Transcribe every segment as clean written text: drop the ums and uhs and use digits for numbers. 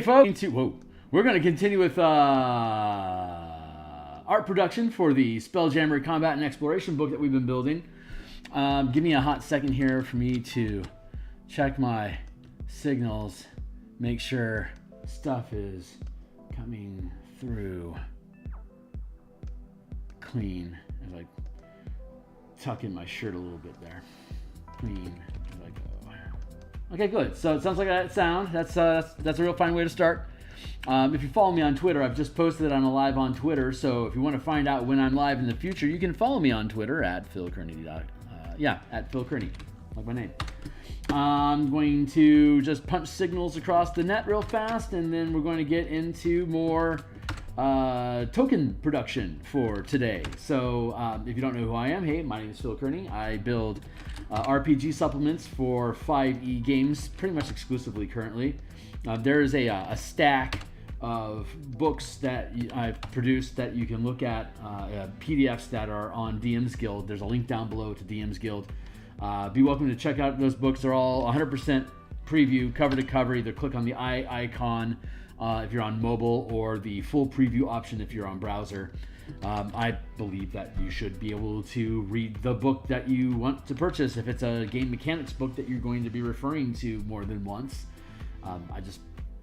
Folks, we're going to continue with art production for the Spelljammer Combat and Exploration book that we've been building. Give me a hot second here for me to check my signals, make sure stuff is coming through clean as I tuck in my shirt a little bit there. Clean as I go. Okay, good. So it sounds like that sound. That's a real fine way to start. If you follow me on Twitter, I've just posted that I'm live on Twitter. So if you want to find out when I'm live in the future, you can follow me on Twitter at Phil Kearney. At Phil Kearney, like my name. I'm going to just punch signals across the net real fast, and then we're going to get into more token production for today. So if you don't know who I am, hey, my name is Phil Kearney. I build RPG supplements for 5e games, pretty much exclusively currently. There is a stack of books that I've produced that you can look at, PDFs that are on DMsGuild. There's a link down below to DMsGuild. Be welcome to check out those books. They're all 100% preview, cover to cover. Either click on the eye icon if you're on mobile, or the full preview option if you're on browser. I believe that you should be able to read the book that you want to purchase if it's a game mechanics book that you're going to be referring to more than once.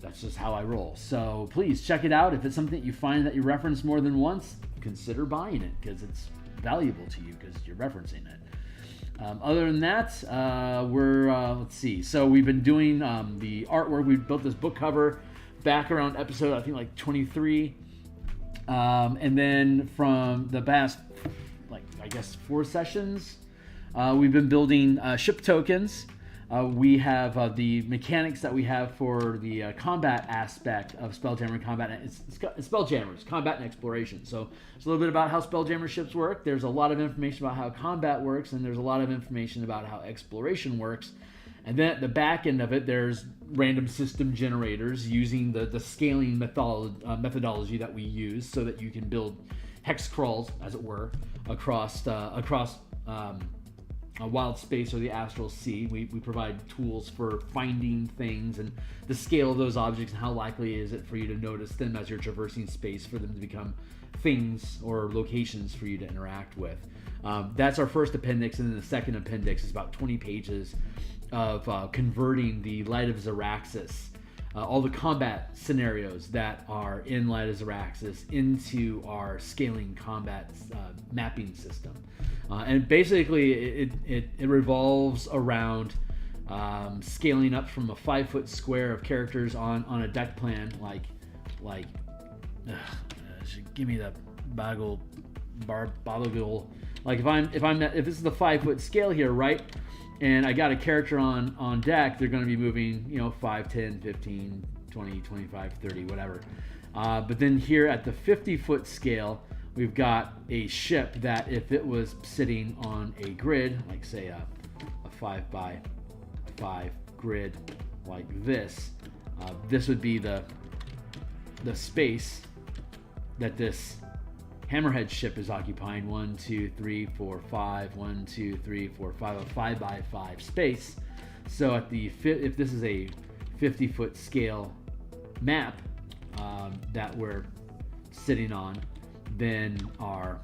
That's just how I roll. So please check it out. If it's something that you find that you reference more than once, consider buying it because it's valuable to you because you're referencing it. Other than that, let's see. So we've been doing the artwork. We built this book cover back around episode, I think, like 23. And then from the past, 4 sessions, we've been building ship tokens. We have the mechanics that we have for the combat aspect of Spelljammer Combat. It's Spelljammers Combat and Exploration. So it's a little bit about how Spelljammer ships work. There's a lot of information about how combat works, and there's a lot of information about how exploration works. And then at the back end of it, there's random system generators using the scaling methodology that we use so that you can build hex crawls, as it were, across a wild space or the astral sea. We provide tools for finding things and the scale of those objects and how likely is it for you to notice them as you're traversing space for them to become things or locations for you to interact with. That's our first appendix, and then the second appendix is about 20 pages of converting the Light of Xeraxis, all the combat scenarios that are in Light of Xeraxis into our scaling combat mapping system. And basically it revolves around scaling up from a 5-foot square of characters on a deck plan, give me the boggle. Like if this is the 5-foot scale here, right? And I got a character on deck, they're going to be moving, 5, 10, 15, 20, 25, 30, whatever. But then here at the 50-foot scale, we've got a ship that if it was sitting on a grid, like say a 5x5 grid like this, this would be the space that this Hammerhead ship is occupying. 1, 2, 3, 4, 5. 1, 2, 3, 4, 5. A 5x5 space. So if this is a 50-foot scale map that we're sitting on, then our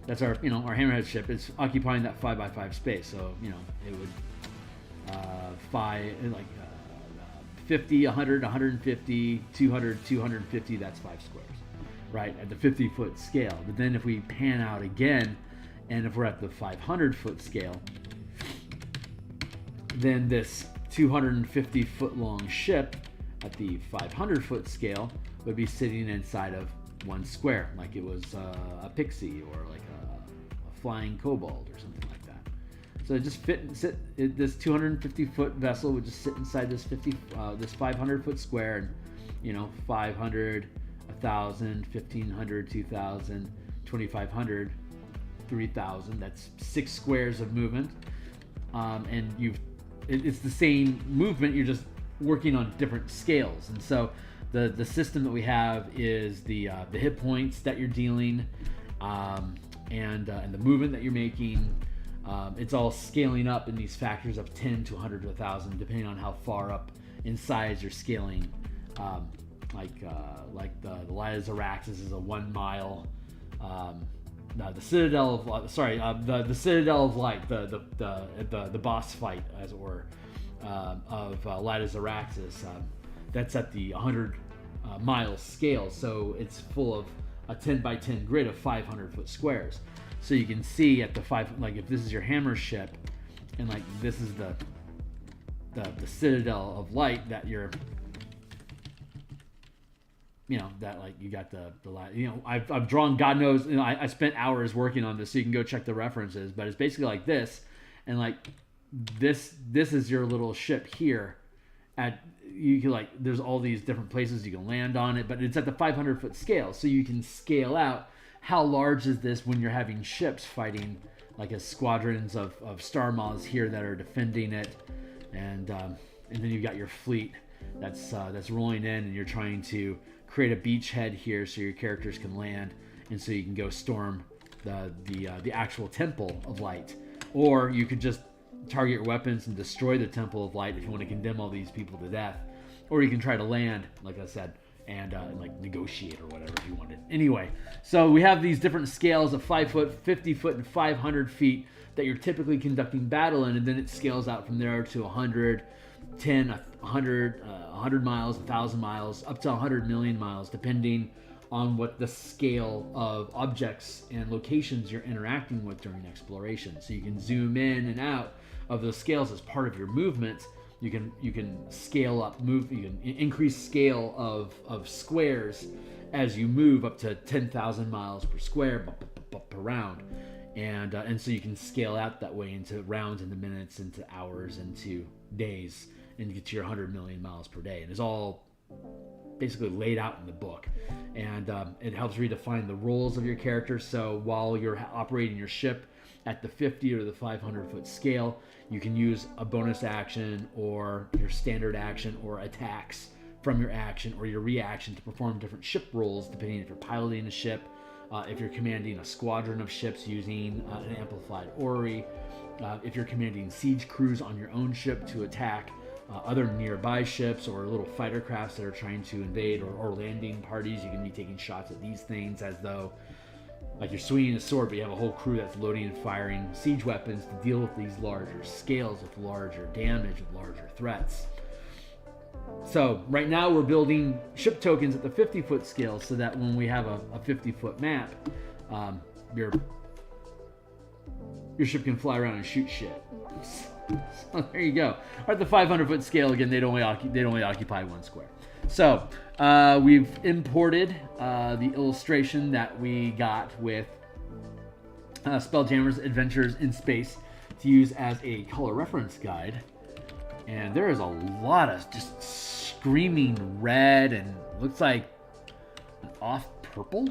that's our our Hammerhead ship is occupying that 5x5 space. So it would 50, 100, 150, 200, 250, that's 5 squares, right, at the 50-foot scale. But then if we pan out again, and if we're at the 500-foot scale, then this 250-foot long ship at the 500-foot scale would be sitting inside of 1 square, like it was a pixie or like a flying kobold or something like that. So it just this 250-foot vessel would just sit inside this 500-foot square, and 500, 1,000, 1,500, 2,000, 2,500, 3,000. That's 6 squares of movement, and it's the same movement. You're just working on different scales, and so the system that we have is the hit points that you're dealing. and the movement that you're making. It's all scaling up in these factors of 10 to 100 to 1,000, depending on how far up in size you're scaling. Like the Light of Xeraxis is a 1 mile. The Citadel of the Citadel of Light, the boss fight, as it were, of Light of Xeraxis. That's at the 100 mile scale, so it's full of a 10 by 10 grid of 500 foot squares. So you can see at the like if this is your hammer ship, and like this is the Citadel of Light that you're, that like you got the light. I've drawn, God knows, I spent hours working on this, so you can go check the references. But it's basically like this, and like this is your little ship here. You can, like, there's all these different places you can land on it, but it's at the 500 foot scale, so you can scale out how large is this when you're having ships fighting, like as squadrons of star moths here that are defending it, and then you've got your fleet that's rolling in, and you're trying to create a beachhead here so your characters can land, and so you can go storm the actual Temple of Light, or you could just target your weapons and destroy the Temple of Light if you want to condemn all these people to death, or you can try to land, like I said, and like negotiate or whatever if you wanted. Anyway, so we have these different scales of 5 foot, 50 foot, and 500 feet that you're typically conducting battle in, and then it scales out from there to 100, 10, 100 miles, 1,000 miles, up to 100 million miles, depending on what the scale of objects and locations you're interacting with during exploration. So you can zoom in and out of those scales as part of your movement. You can scale up, you can increase scale of squares as you move up to 10,000 miles per square per round, and so you can scale out that way into rounds, into minutes, into hours, into days, and get to your 100 million miles per day. And it's all basically laid out in the book, and it helps redefine the roles of your character. So while you're operating your ship at the 50 or the 500 foot scale, you can use a bonus action or your standard action or attacks from your action or your reaction to perform different ship roles, depending if you're piloting a ship, if you're commanding a squadron of ships using an amplified orrery, if you're commanding siege crews on your own ship to attack other nearby ships or little fighter crafts that are trying to invade, or landing parties. You can be taking shots at these things as though like you're swinging a sword, but you have a whole crew that's loading and firing siege weapons to deal with these larger scales, with larger damage, with larger threats. So right now we're building ship tokens at the 50 foot scale, so that when we have a 50 foot map, your ship can fly around and shoot shit. So there you go. Or at the 500 foot scale, again, they'd only occupy 1 square. So we've imported the illustration that we got with Spelljammer's Adventures in Space to use as a color reference guide. And there is a lot of just screaming red and looks like an off purple.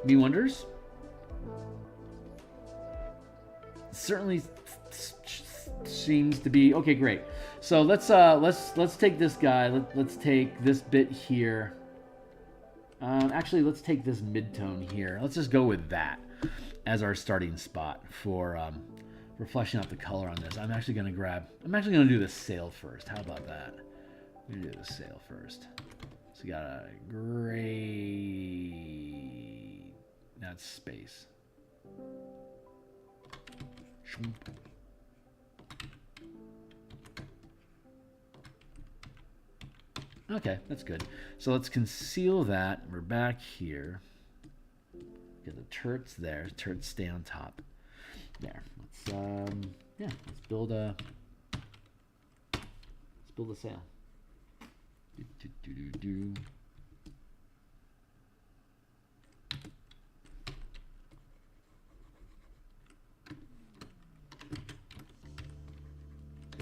Me wonders. Certainly seems to be okay. Great. So let's take this guy. Let's take this bit here. Actually, let's take this mid-tone here. Let's just go with that as our starting spot for fleshing out the color on this. I'm actually gonna do the sail first. How about that? We're gonna do the sail first. So we got a gray. That's space. Okay, that's good. So let's conceal that. We're back here. Get the turrets there. Turrets stay on top. There. Let's build a sail.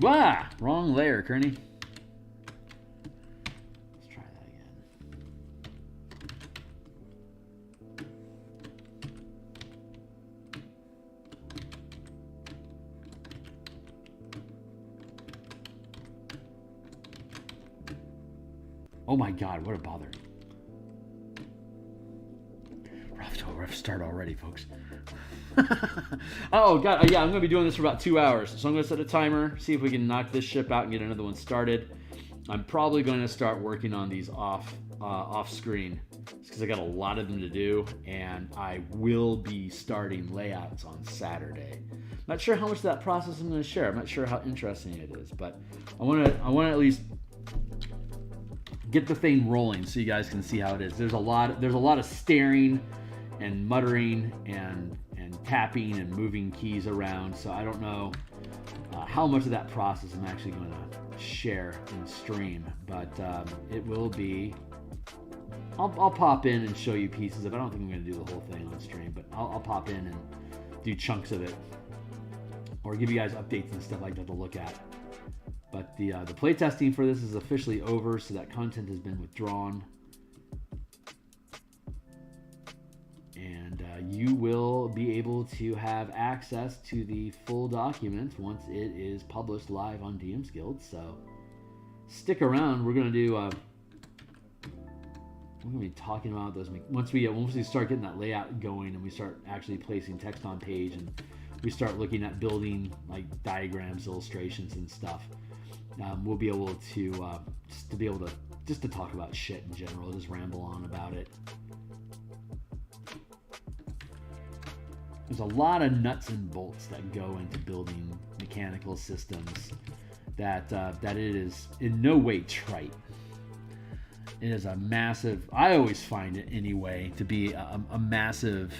Wah! Wrong layer, Kearney. Let's try that again. Oh my god, what a bother. start already, folks. Oh, God. Yeah, I'm going to be doing this for about 2 hours. So I'm going to set a timer, see if we can knock this ship out and get another one started. I'm probably going to start working on these off screen because I got a lot of them to do, and I will be starting layouts on Saturday. Not sure how much of that process I'm going to share. I'm not sure how interesting it is, but I want to at least get the thing rolling so you guys can see how it is. There's a lot of staring and muttering and tapping and moving keys around, so I don't know how much of that process I'm actually going to share in stream, but it will be. I'll pop in and show you pieces of it. I don't think I'm going to do the whole thing on stream, but I'll pop in and do chunks of it, or give you guys updates and stuff like that to look at. But the playtesting for this is officially over, so that content has been withdrawn. And you will be able to have access to the full document once it is published live on DMsGuild. So stick around. We're going to do... we're going to be talking about those once we start getting that layout going and we start actually placing text on page and we start looking at building like diagrams, illustrations, and stuff. We'll be able to just to talk about shit in general, just ramble on about it. There's a lot of nuts and bolts that go into building mechanical systems that it is in no way trite. It is a massive, I always find it anyway, to be a massive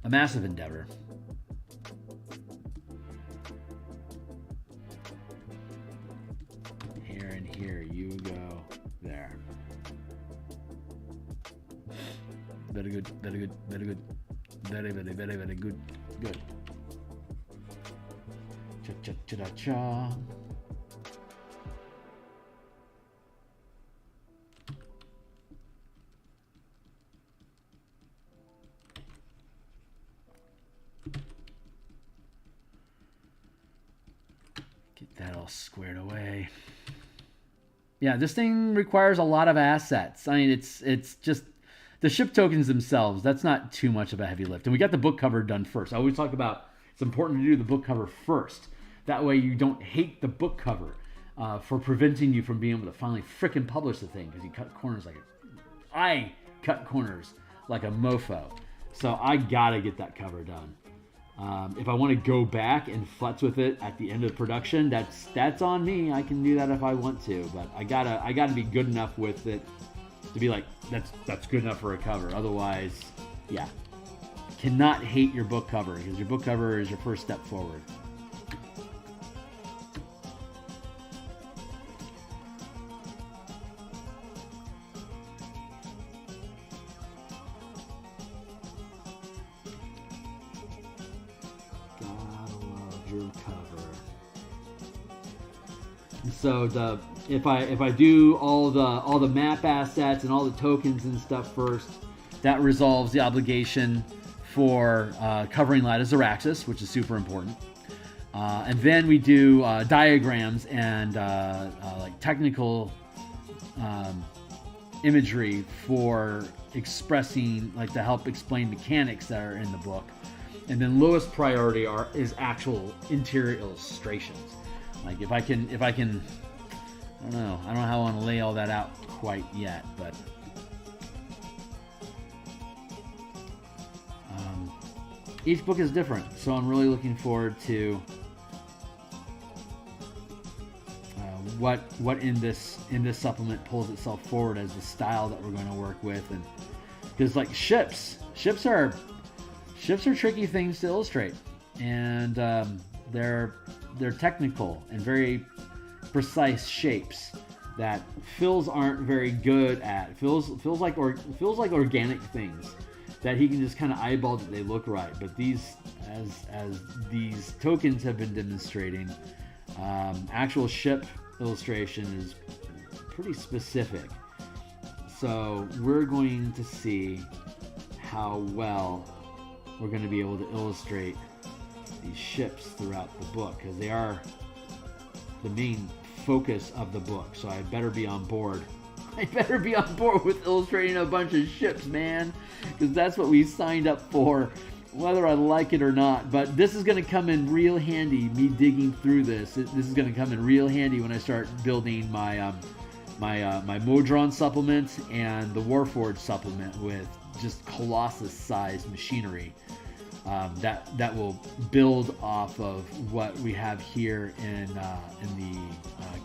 endeavor. Here and here you go. There. Very good, very good, very good. Very, very, very, very good. Good. Cha-cha-cha-cha. Get that all squared away. Yeah, this thing requires a lot of assets. I mean, it's just the ship tokens themselves. That's not too much of a heavy lift. And we got the book cover done first. I always talk about it's important to do the book cover first. That way you don't hate the book cover for preventing you from being able to finally frickin' publish the thing, because you cut corners I cut corners like a mofo. So I gotta get that cover done. If I want to go back and futz with it at the end of production, that's on me. I can do that if I want to, but I gotta be good enough with it to be like, that's good enough for a cover. Otherwise, yeah, cannot hate your book cover, because your book cover is your first step forward. So if I do all the map assets and all the tokens and stuff first, that resolves the obligation for covering Lattice Araxis, which is super important. And then we do diagrams and like technical imagery for expressing, like, to help explain mechanics that are in the book. And then lowest priority is actual interior illustrations. Like if I can, I don't know how I want to lay all that out quite yet, but each book is different, so I'm really looking forward to what in this supplement pulls itself forward as the style that we're going to work with. And because like ships are tricky things to illustrate, and they're technical and very precise shapes that fills aren't very good at. Feels like organic things that he can just kind of eyeball that they look right. But these, as these tokens have been demonstrating, actual ship illustration is pretty specific. So we're going to see how well we're going to be able to illustrate these ships throughout the book, because they are the main focus of the book. So I better be on board I better be on board with illustrating a bunch of ships, man, because that's what we signed up for, whether I like it or not. But this is going to come in real handy, me digging through this. This is going to come in real handy when I start building my my Modron supplement and the Warforged supplement with just Colossus-sized machinery. That will build off of what we have here in the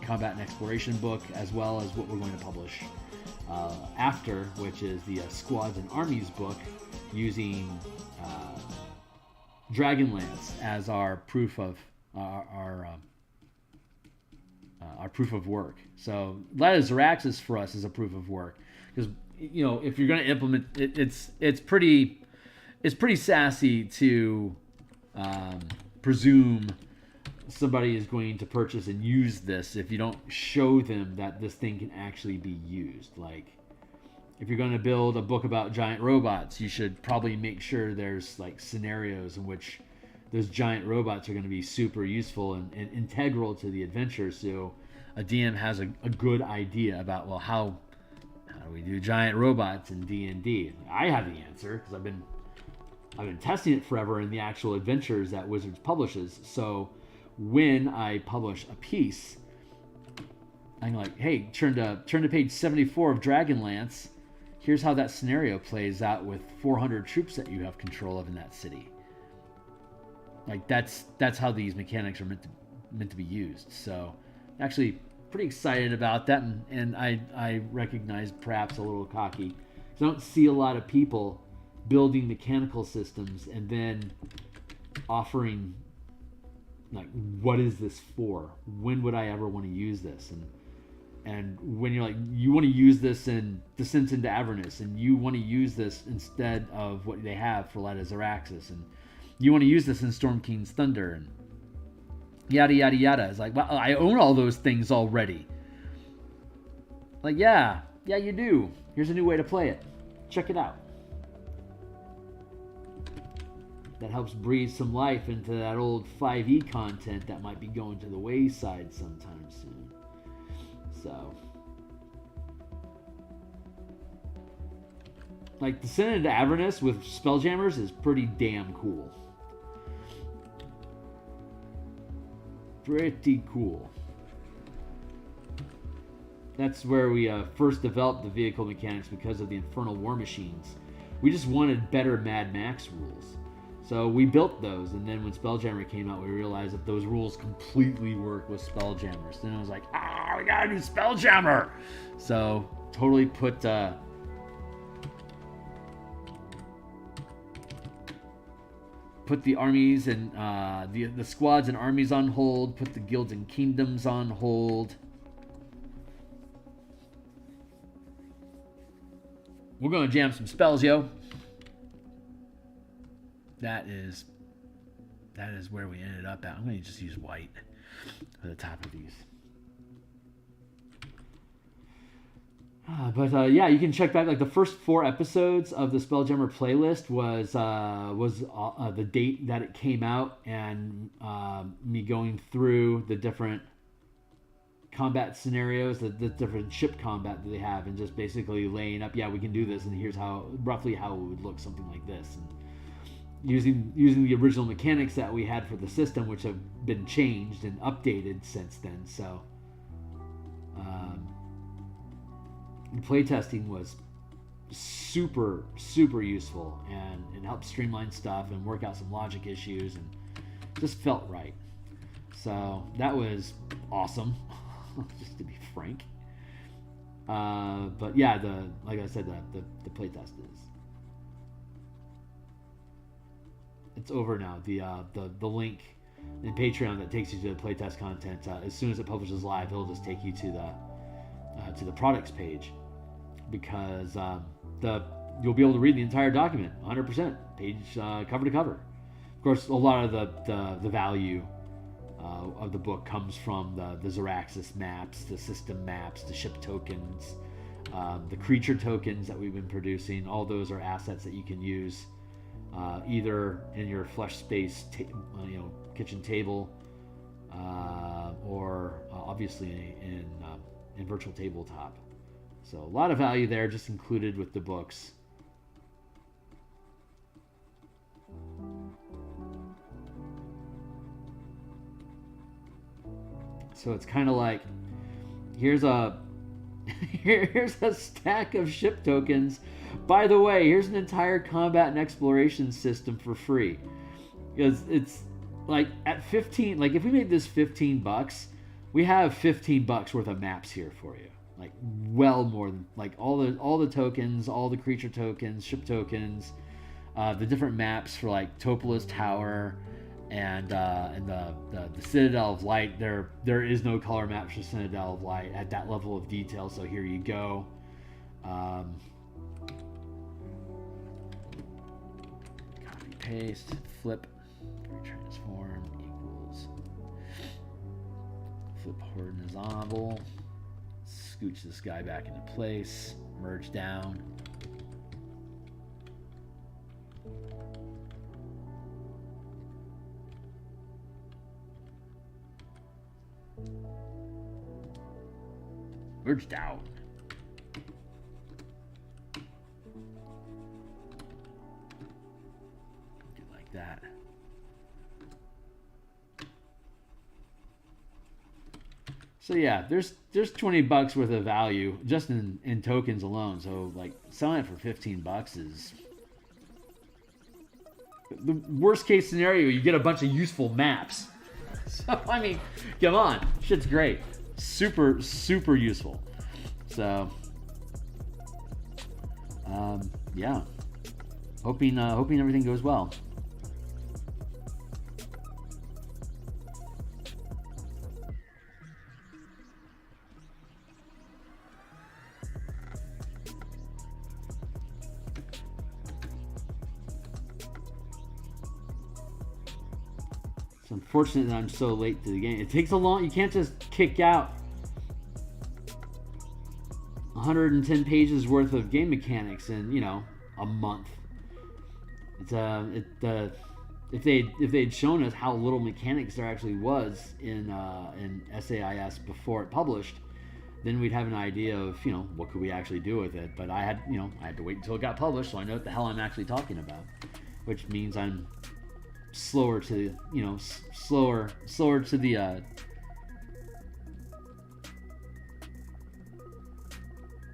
Combat and Exploration book, as well as what we're going to publish after, which is the Squads and Armies book, using Dragonlance as our proof of our proof of work. So Lattice Zaraxis for us is a proof of work, because if you're going to implement it, it's pretty sassy to presume somebody is going to purchase and use this if you don't show them that this thing can actually be used. Like, if you're going to build a book about giant robots, you should probably make sure there's like scenarios in which those giant robots are going to be super useful and integral to the adventure, so a DM has a good idea about, well, how do we do giant robots in D&D? I have the answer, because I've been testing it forever in the actual adventures that Wizards publishes. So when I publish a piece, I'm like, hey, turn to page 74 of Dragonlance. Here's how that scenario plays out with 400 troops that you have control of in that city. Like, that's how these mechanics are meant to be used. So actually pretty excited about that, and I recognize perhaps a little cocky, because I don't see a lot of people building mechanical systems and then offering, like, what is this for? When would I ever want to use this? And when you're like, you want to use this in Descent into Avernus, and you want to use this instead of what they have for Lattice Zaraxis, and you want to use this in Storm King's Thunder, and yada yada yada. It's like, well, I own all those things already. Like, yeah, you do. Here's a new way to play it. Check it out. That helps breathe some life into that old 5e content that might be going to the wayside sometime soon. So, like, Descent into Avernus with Spelljammers is pretty damn cool. Pretty cool. That's where we first developed the vehicle mechanics, because of the Infernal War Machines. We just wanted better Mad Max rules. So we built those, and then when Spelljammer came out, we realized that those rules completely work with Spelljammers. Then I was like, we gotta do Spelljammer! So totally put the armies and the squads and armies on hold, put the guilds and kingdoms on hold. We're gonna jam some spells, yo. That is where we ended up at. I'm going to just use white for the top of these. But you can check back. Like, the first 4 episodes of the Spelljammer playlist was the date that it came out, and me going through the different combat scenarios, the different ship combat that they have, and just basically laying up, we can do this, and here's roughly how it would look, something like this. And using the original mechanics that we had for the system, which have been changed and updated since then. So the playtesting was super useful, and it helped streamline stuff and work out some logic issues, and just felt right. So that was awesome, just to be frank. But yeah, like I said, the playtest it's over now. The link in Patreon that takes you to the playtest content, as soon as it publishes live, it'll just take you to the products page, because you'll be able to read the entire document 100%, page cover to cover. Of course, a lot of the value of the book comes from the Zaraxis maps, the system maps, the ship tokens, the creature tokens that we've been producing. All those are assets that you can use either in your flesh space, kitchen table, or obviously in virtual tabletop. So a lot of value there just included with the books. So it's kind of like, here's a stack of ship tokens. By the way, here's an entire combat and exploration system for free. Because it's like at 15, like if we made this $15, we have $15 worth of maps here for you. Like well more than like all the tokens, all the creature tokens, ship tokens, the different maps for like Topola's Tower and the Citadel of Light. There is no color map for Citadel of Light at that level of detail. So here you go. Copy, paste, flip, transform equals flip horizontal. Scooch this guy back into place. Merge down. Merge down. Do like that. So yeah, there's $20 worth of value just in tokens alone. So like selling it for $15 is the worst case scenario. You get a bunch of useful maps. So I mean, come on, shit's great, super useful. So yeah, hoping everything goes well. It's unfortunate that I'm so late to the game. It takes a long... You can't just kick out 110 pages worth of game mechanics in, you know, a month. It's if they'd shown us how little mechanics there actually was in SAIS before it published, then we'd have an idea of, you know, what could we actually do with it. But I had to wait until it got published, so I know what the hell I'm actually talking about, which means I'm slower to, slower to the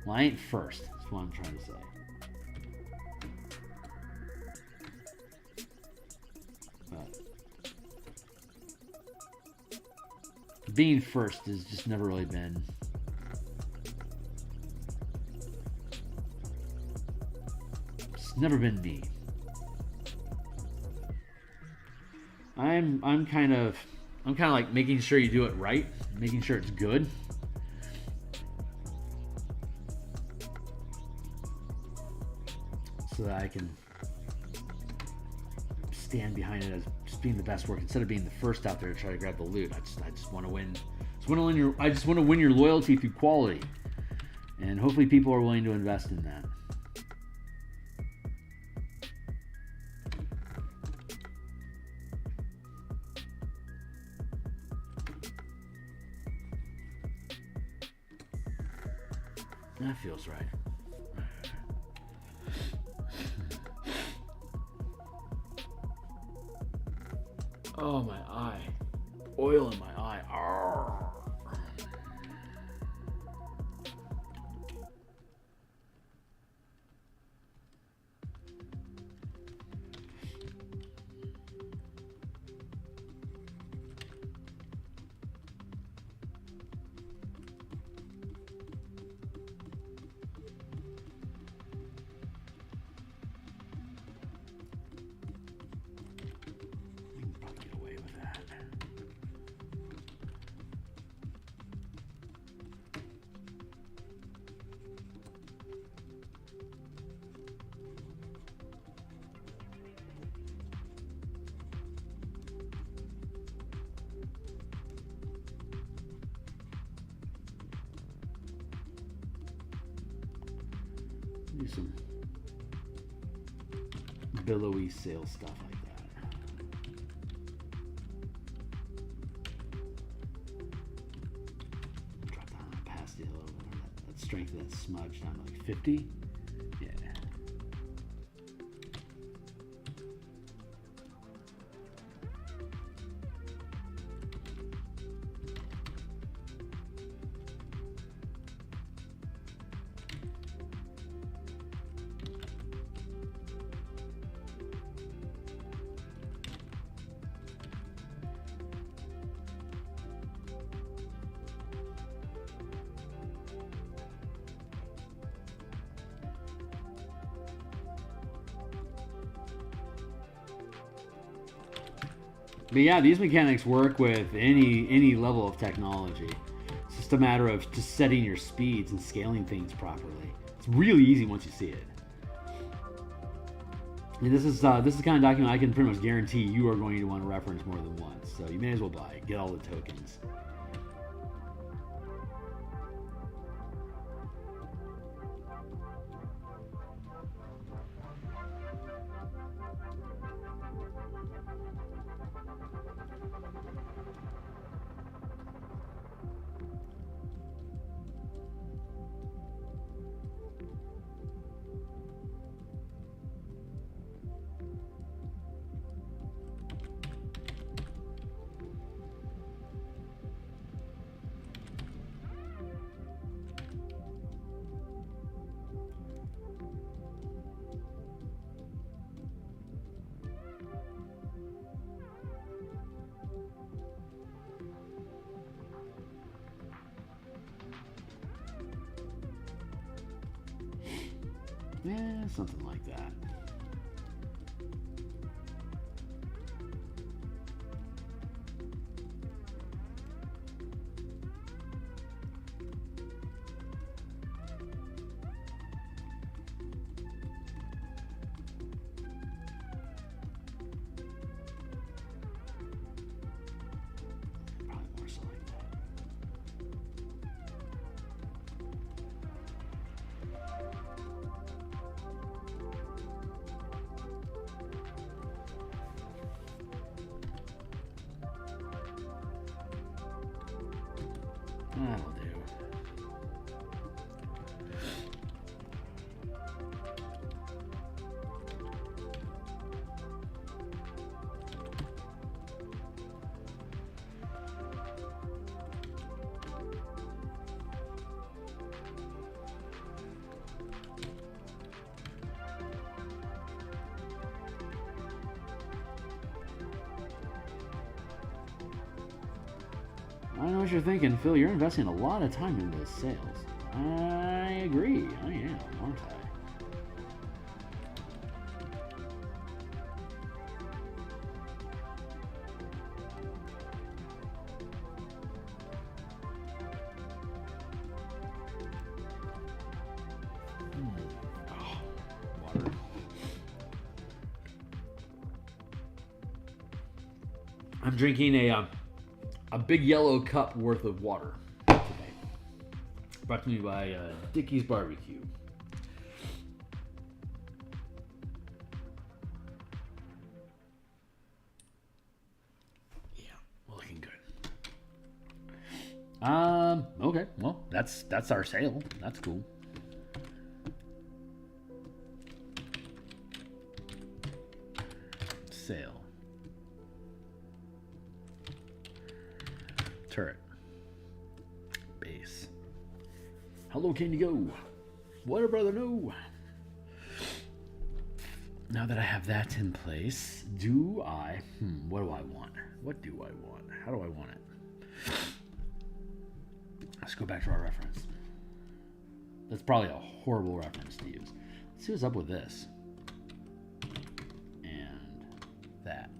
well, I ain't first. That's what I'm trying to say. But being first has just never really been. It's never been me. I'm kind of like making sure you do it right, making sure it's good. So that I can stand behind it as just being the best work instead of being the first out there to try to grab the loot. I just want to win. I just want to win your loyalty through quality, and hopefully people are willing to invest in that. That feels right. Oh, my eye. Oil in my eye. Arrgh. Do some billowy sail stuff like that. Drop down past the hill. That's strength of that smudge down to like 50. Yeah. But yeah, these mechanics work with any level of technology. It's just a matter of just setting your speeds and scaling things properly. It's really easy once you see it. And this is the kind of document I can pretty much guarantee you are going to want to reference more than once. So you may as well buy it. Get all the tokens. Yeah, something like that. Probably more so like that. That'll do. I know what you're thinking, Phil. You're investing a lot of time into sales. I agree. I am, aren't I? Oh, water. I'm drinking a big yellow cup worth of water today. Brought to me by Dickie's Barbecue. Yeah, looking good. Okay, well, that's our sale. That's cool. Sale. Turret. Base. How low can you go? What a brother, no. Now that I have that in place, do I... what do I want? What do I want? How do I want it? Let's go back to our reference. That's probably a horrible reference to use. Let's see what's up with this. And that.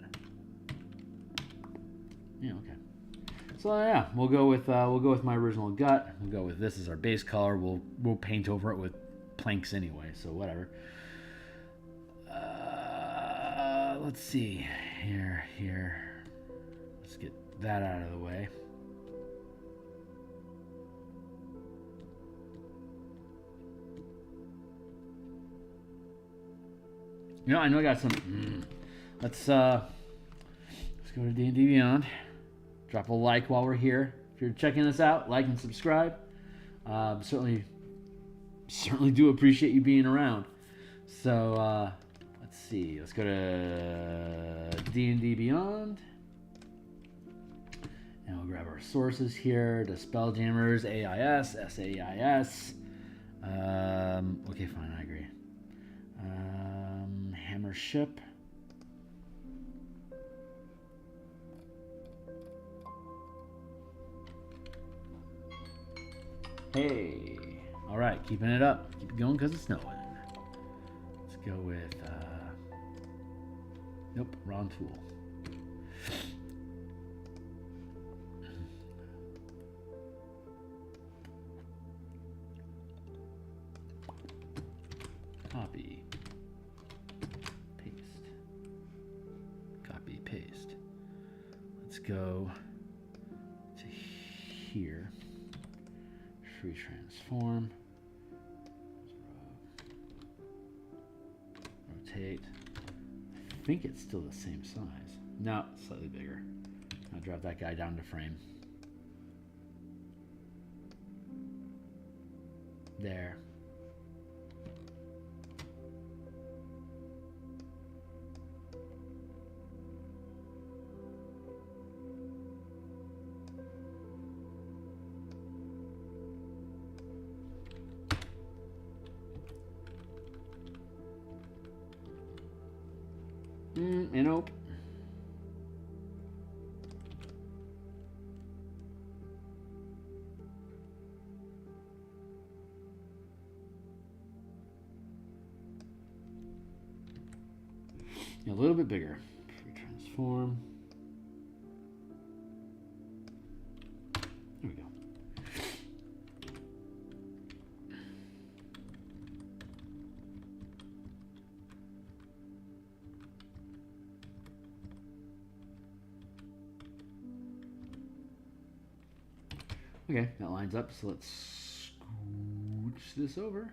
Yeah, okay. So yeah, we'll go with my original gut. We'll go with this as our base color. We'll paint over it with planks anyway, so whatever. Let's see here. Let's get that out of the way. You know, I know I got some. Let's go to D&D Beyond. Drop a like while we're here. If you're checking us out, like and subscribe. Certainly certainly do appreciate you being around. So let's see. Let's go to D&D Beyond. And we'll grab our sources here. The Spelljammers, AIS, SAIS. Okay, fine, I agree. Hammer Ship. Hey. All right, keeping it up. Keep it going because it's snowing. Let's go with, nope, wrong tool. Copy, paste, copy, paste. Let's go to here, free transform, rotate. I think it's still the same size. No, slightly bigger. I'll drop that guy down to frame. There. Nope. A little bit bigger. Transform. There we go. Okay, that lines up, so let's scooch this over.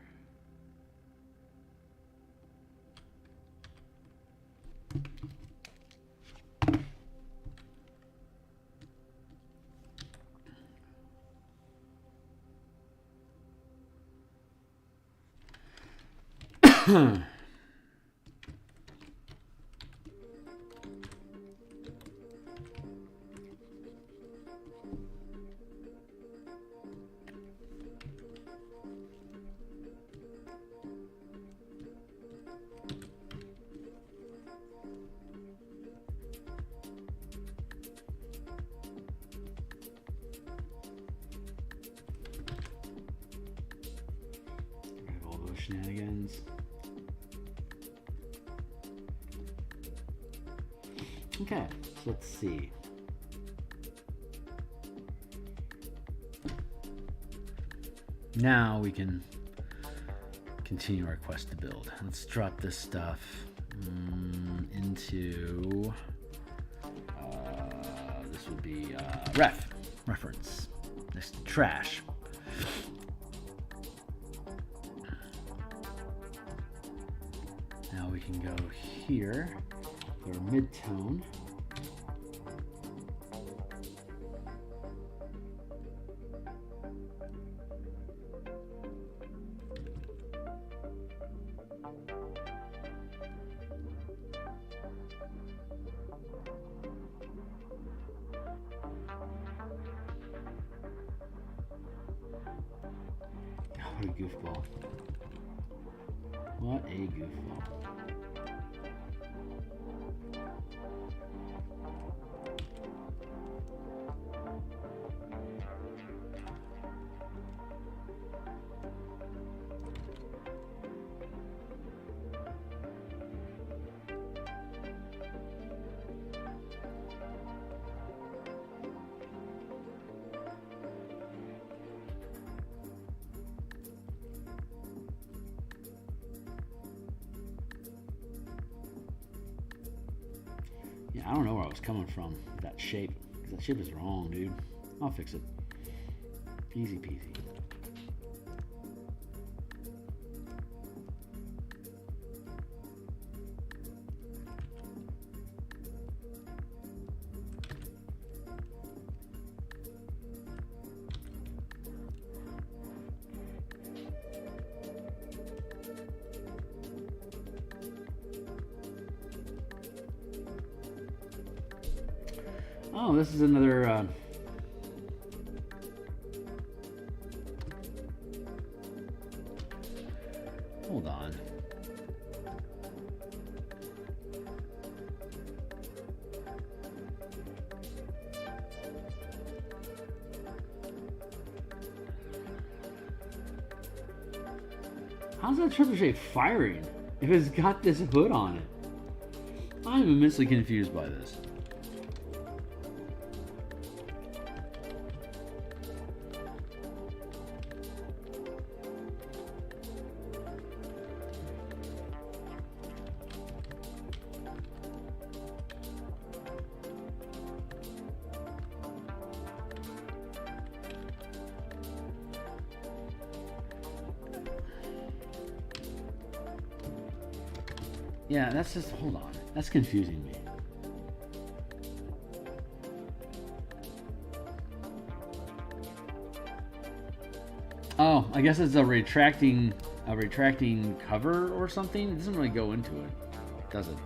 Shenanigans. Okay, so let's see. Now we can continue our quest to build. Let's drop this stuff into this would be reference. Next to trash. Now we can go here for mid-tone. What a goofball. What a goofball. Yeah, I don't know where I was coming from with that shape. That shape is wrong, dude. I'll fix it. Easy peasy. Oh, this is another. Hold on. How's that trebuchet firing if it's got this hood on it? I'm immensely confused by this. Yeah, that's just, hold on. That's confusing me. Oh, I guess it's a retracting cover or something. It doesn't really go into it, does it?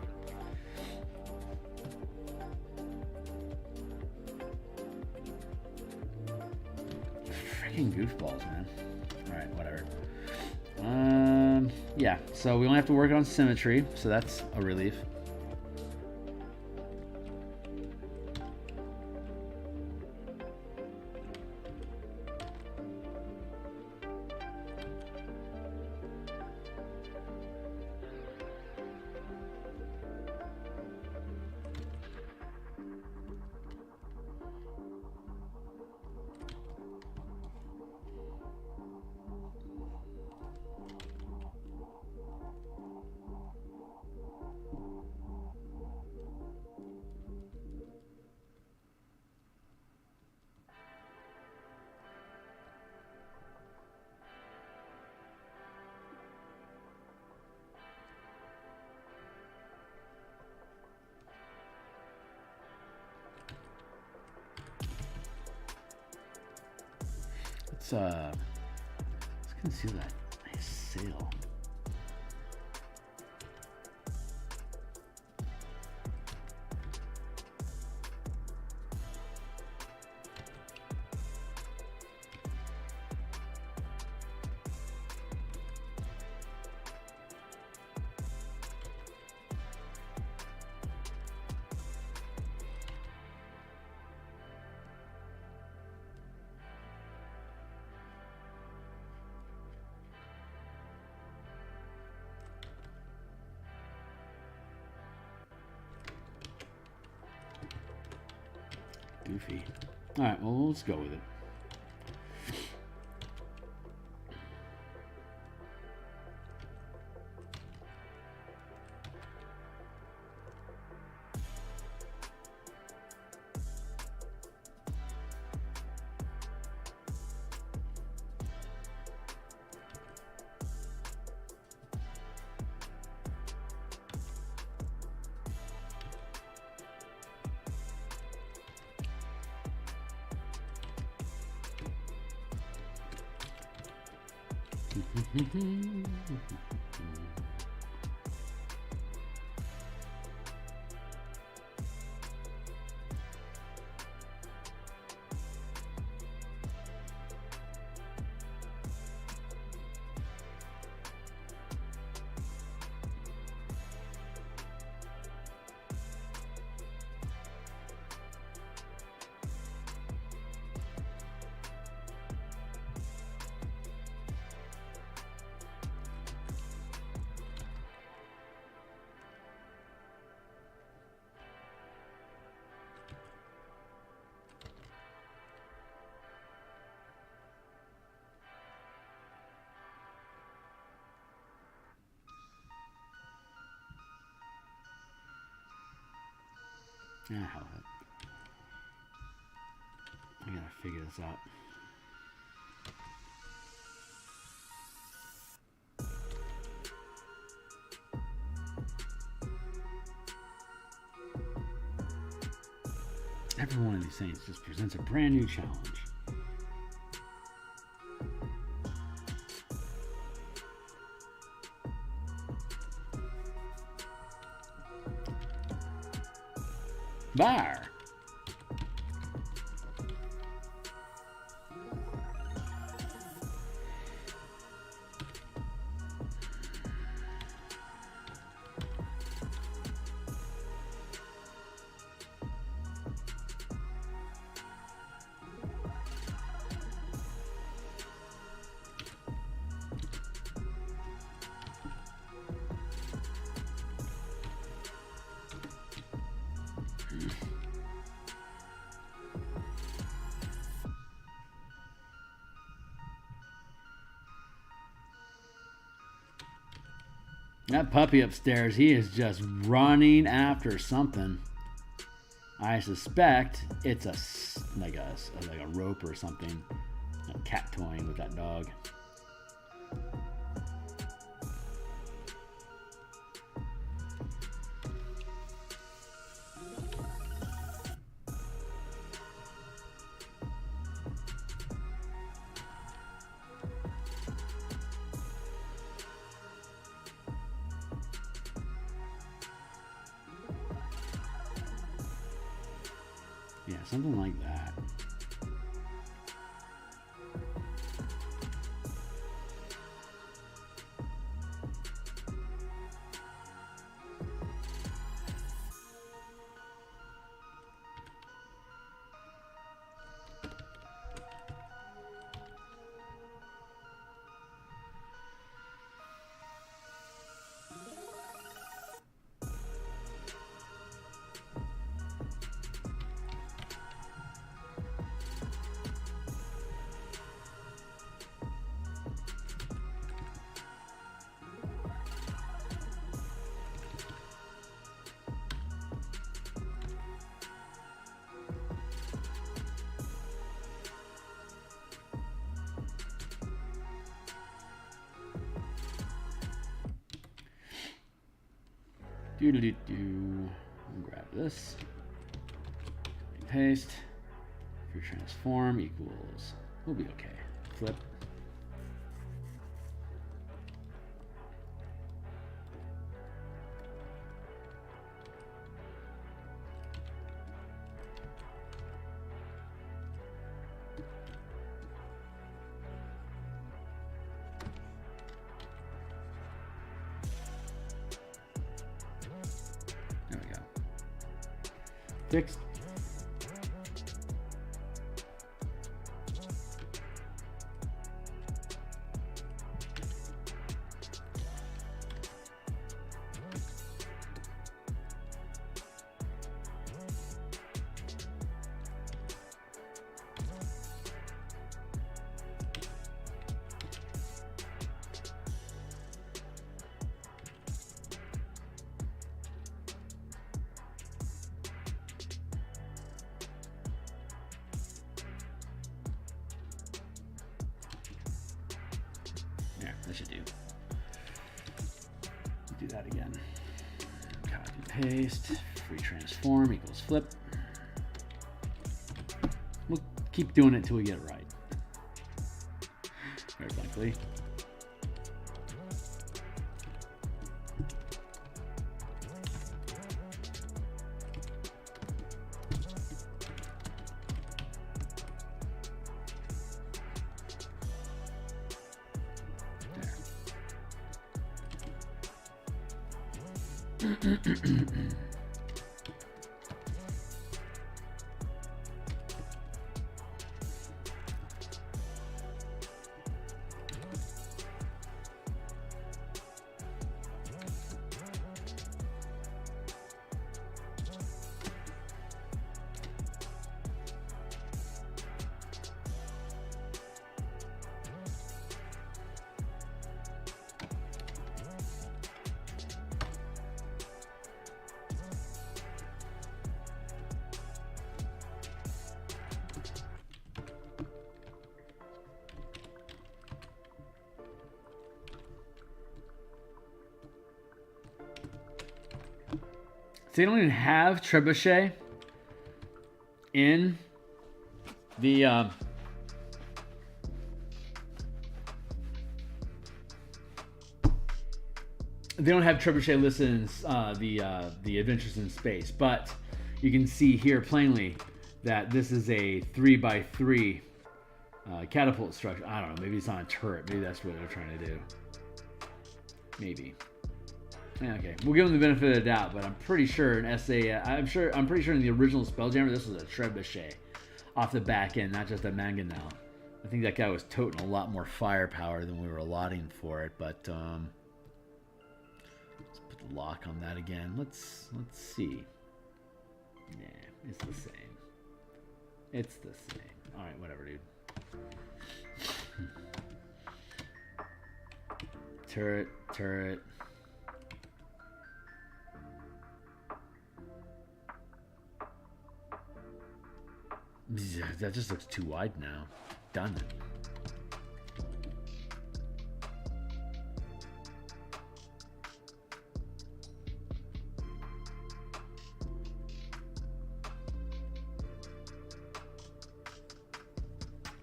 Freaking goofballs, man. All right, whatever. Yeah, so we only have to work on symmetry, so that's a relief. Let's conceal that nice sail. Goofy. All right, well, let's go with it. Yeah, hell of it. I gotta figure this out. Every one of these things just presents a brand new challenge. Bar. That puppy upstairs, he is just running after something. I suspect it's like a rope or something. A cat toying with that dog. Yeah, something like that. Do. Grab this. Paste. For transform equals. We'll be okay. Flip. There we go. Fixed. That should do. Do that again. Copy, paste. Free transform equals flip. We'll keep doing it until we get it right. Very likely. They don't even have trebuchet in the they don't have trebuchet listed in the Adventures in Space, but you can see here plainly that this is a 3x3 catapult structure. I don't know, maybe it's on a turret. Maybe that's what they're trying to do. Maybe. Yeah, okay, we'll give them the benefit of the doubt, but I'm pretty sure in I'm pretty sure in the original Spelljammer this was a trebuchet off the back end, not just a mangonel. I think that guy was toting a lot more firepower than we were allotting for it, but let's put the lock on that again. Let's see. Nah, it's the same. It's the same. All right, whatever, dude. Turret. That just looks too wide now. Done.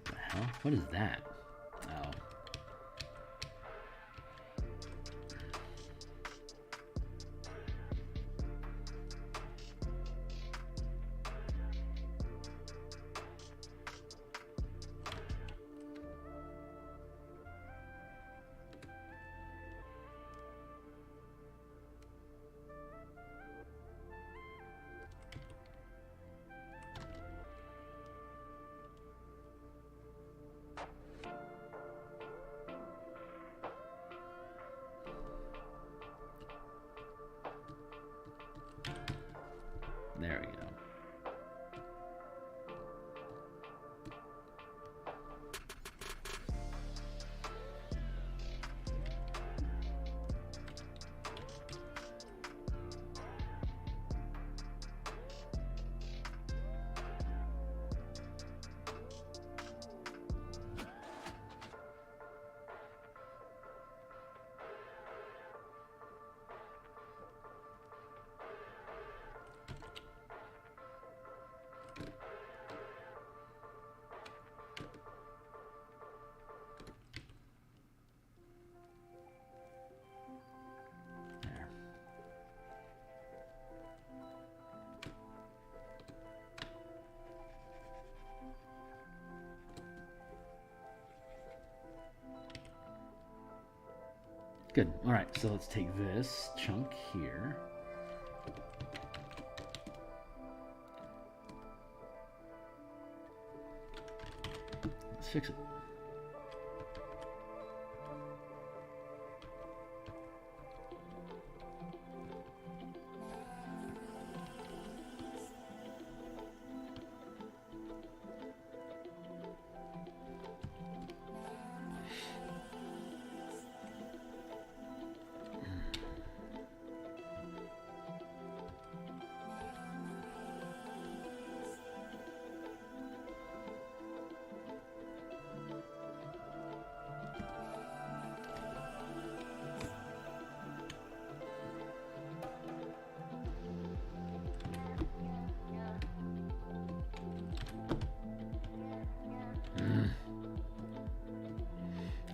The hell? What is that? Oh. There we go. Good. All right, so let's take this chunk here. Let's fix it.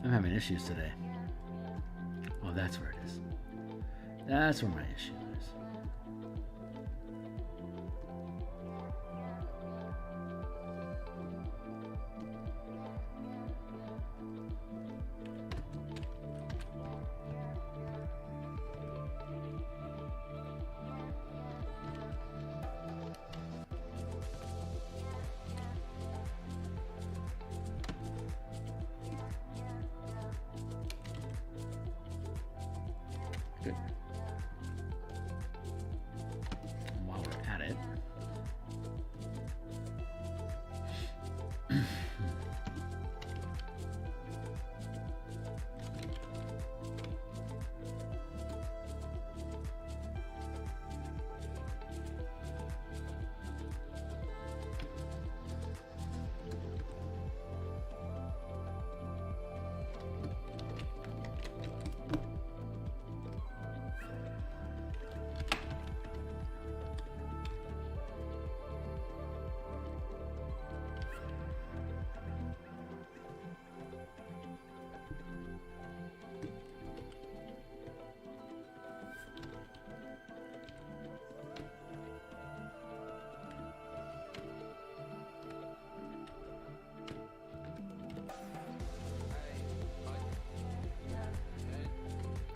I'm having issues today. Oh, that's where it is. That's where my issue is. Good. While we're at it,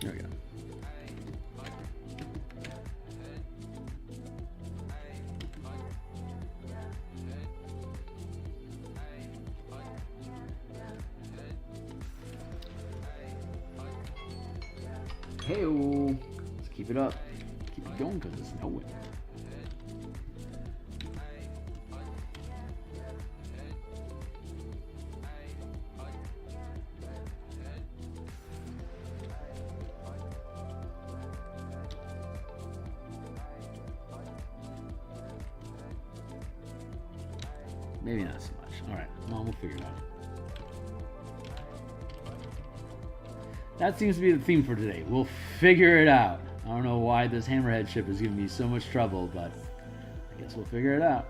there we go. Hey-o. Let's keep it up. Keep it going because it's snowing. Maybe not so much. All right, well, we'll figure it out. That seems to be the theme for today. We'll figure it out. I don't know why this hammerhead ship is giving me so much trouble, but I guess we'll figure it out.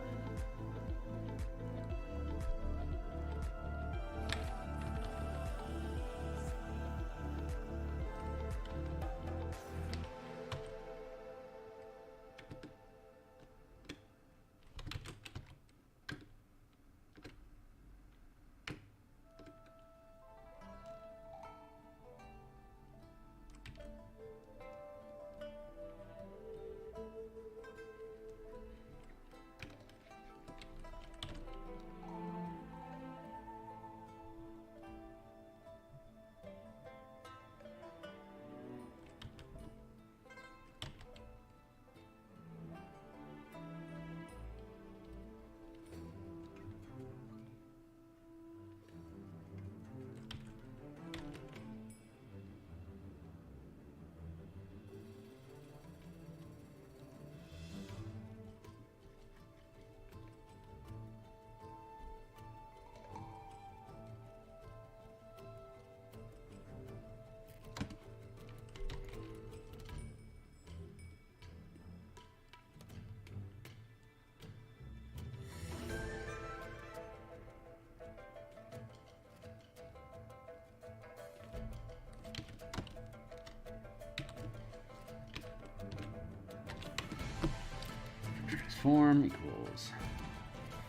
Transform equals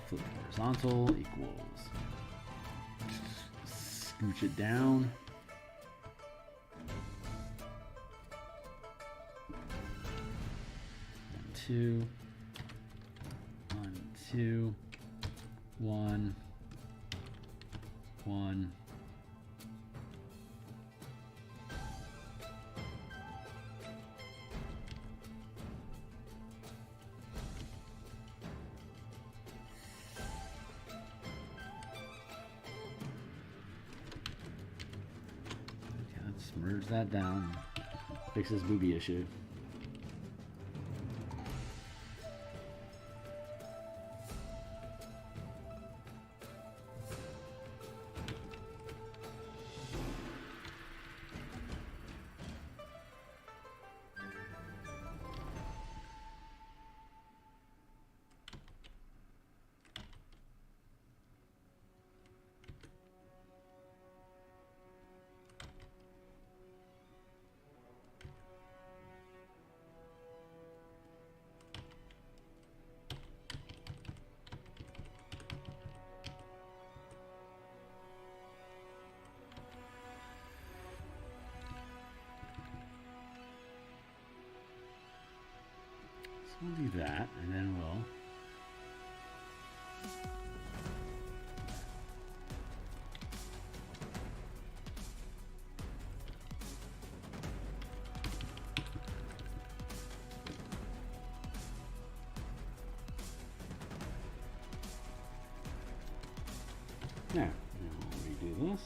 flip horizontal equals scooch it down. Two, 1, 2, 1, 1. Merge that down. Fix this booby issue. We'll do that, and then we'll now we'll redo this.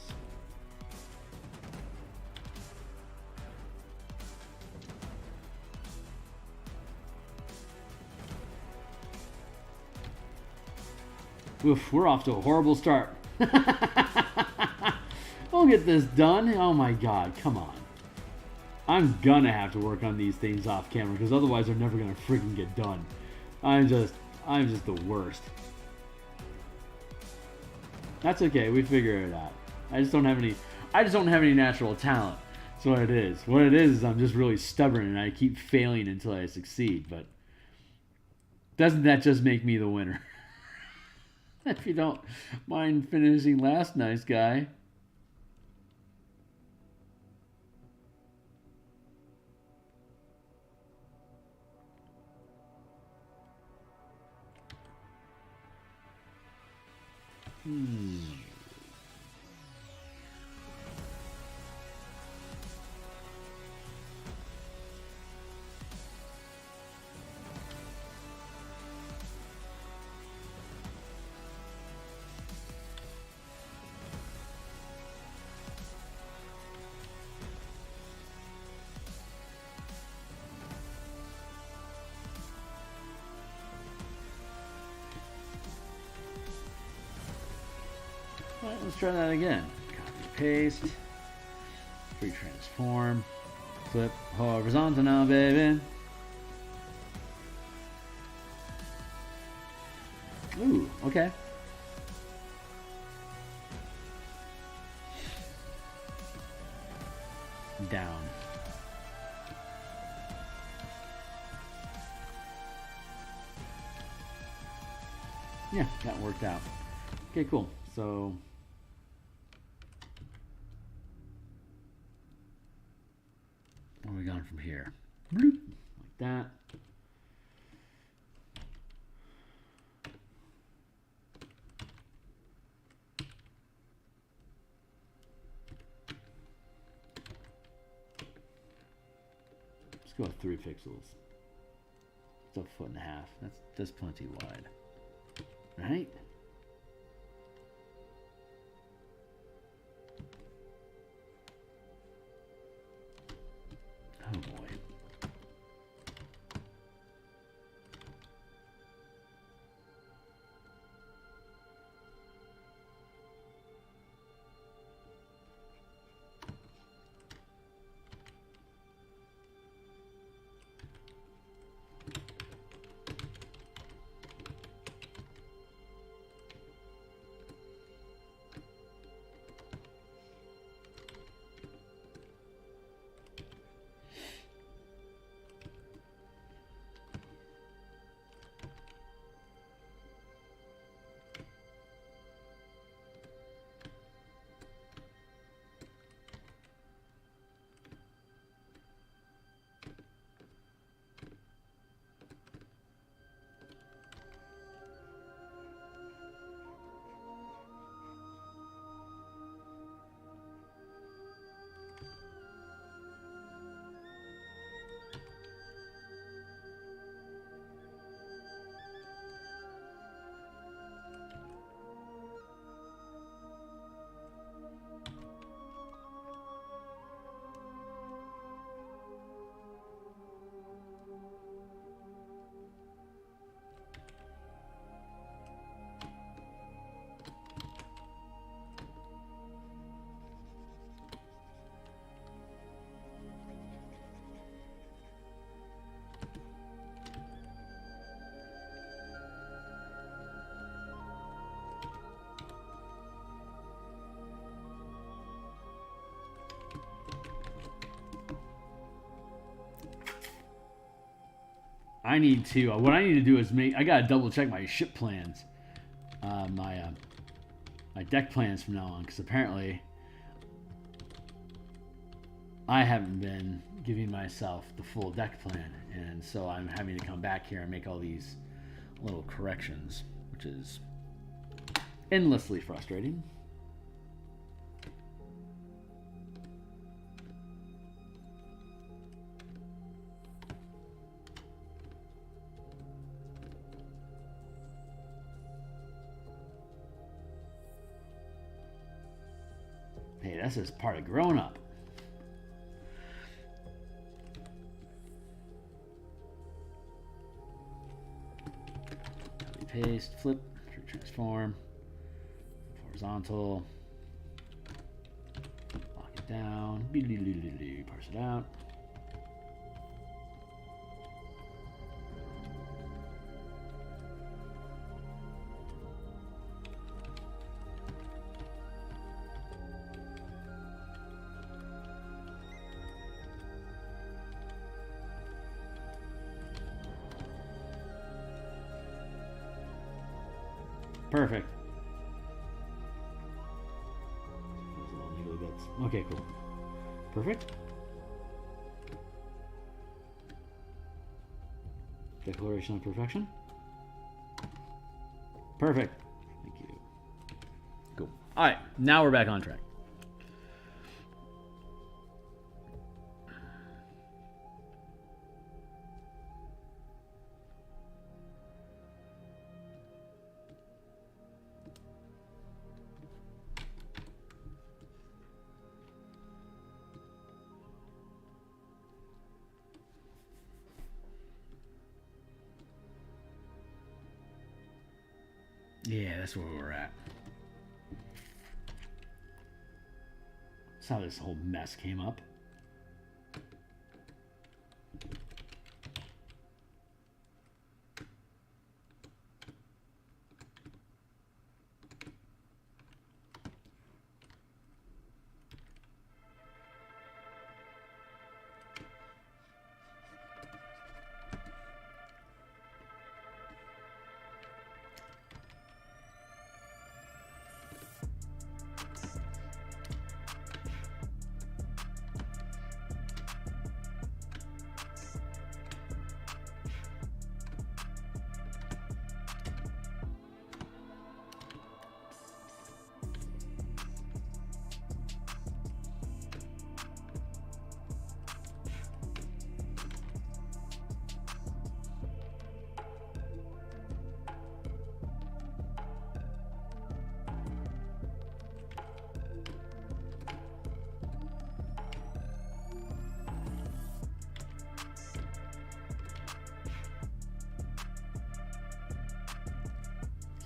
Oof, we're off to a horrible start. We'll get this done. Oh my god, come on. I'm gonna have to work on these things off camera because otherwise they're never gonna freaking get done. I'm just the worst. That's okay, we figure it out. I just don't have any natural talent. That's what it is. What it is I'm just really stubborn and I keep failing until I succeed, but doesn't that just make me the winner? If you don't mind finishing last, nice guy. Let's try that again. Copy, paste. Free transform. Flip horizontal now, baby. Ooh, okay. Down. Yeah, that worked out. Okay, cool. So where are we going from here? Bloop, like that. Let's go with 3 pixels. It's a 1.5 feet. That's plenty wide. Right? Oh boy. I need to. What I need to do is I gotta double check my ship plans, my deck plans from now on, because apparently I haven't been giving myself the full deck plan, and so I'm having to come back here and make all these little corrections, which is endlessly frustrating. Hey, that's just part of growing up. Copy, paste, flip, transform, horizontal, lock it down, parse it out. Perfect. Okay, cool. Perfect. Declaration of perfection. Perfect. Thank you. Cool. All right, now we're back on track. Yeah, that's where we're at. That's how this whole mess came up.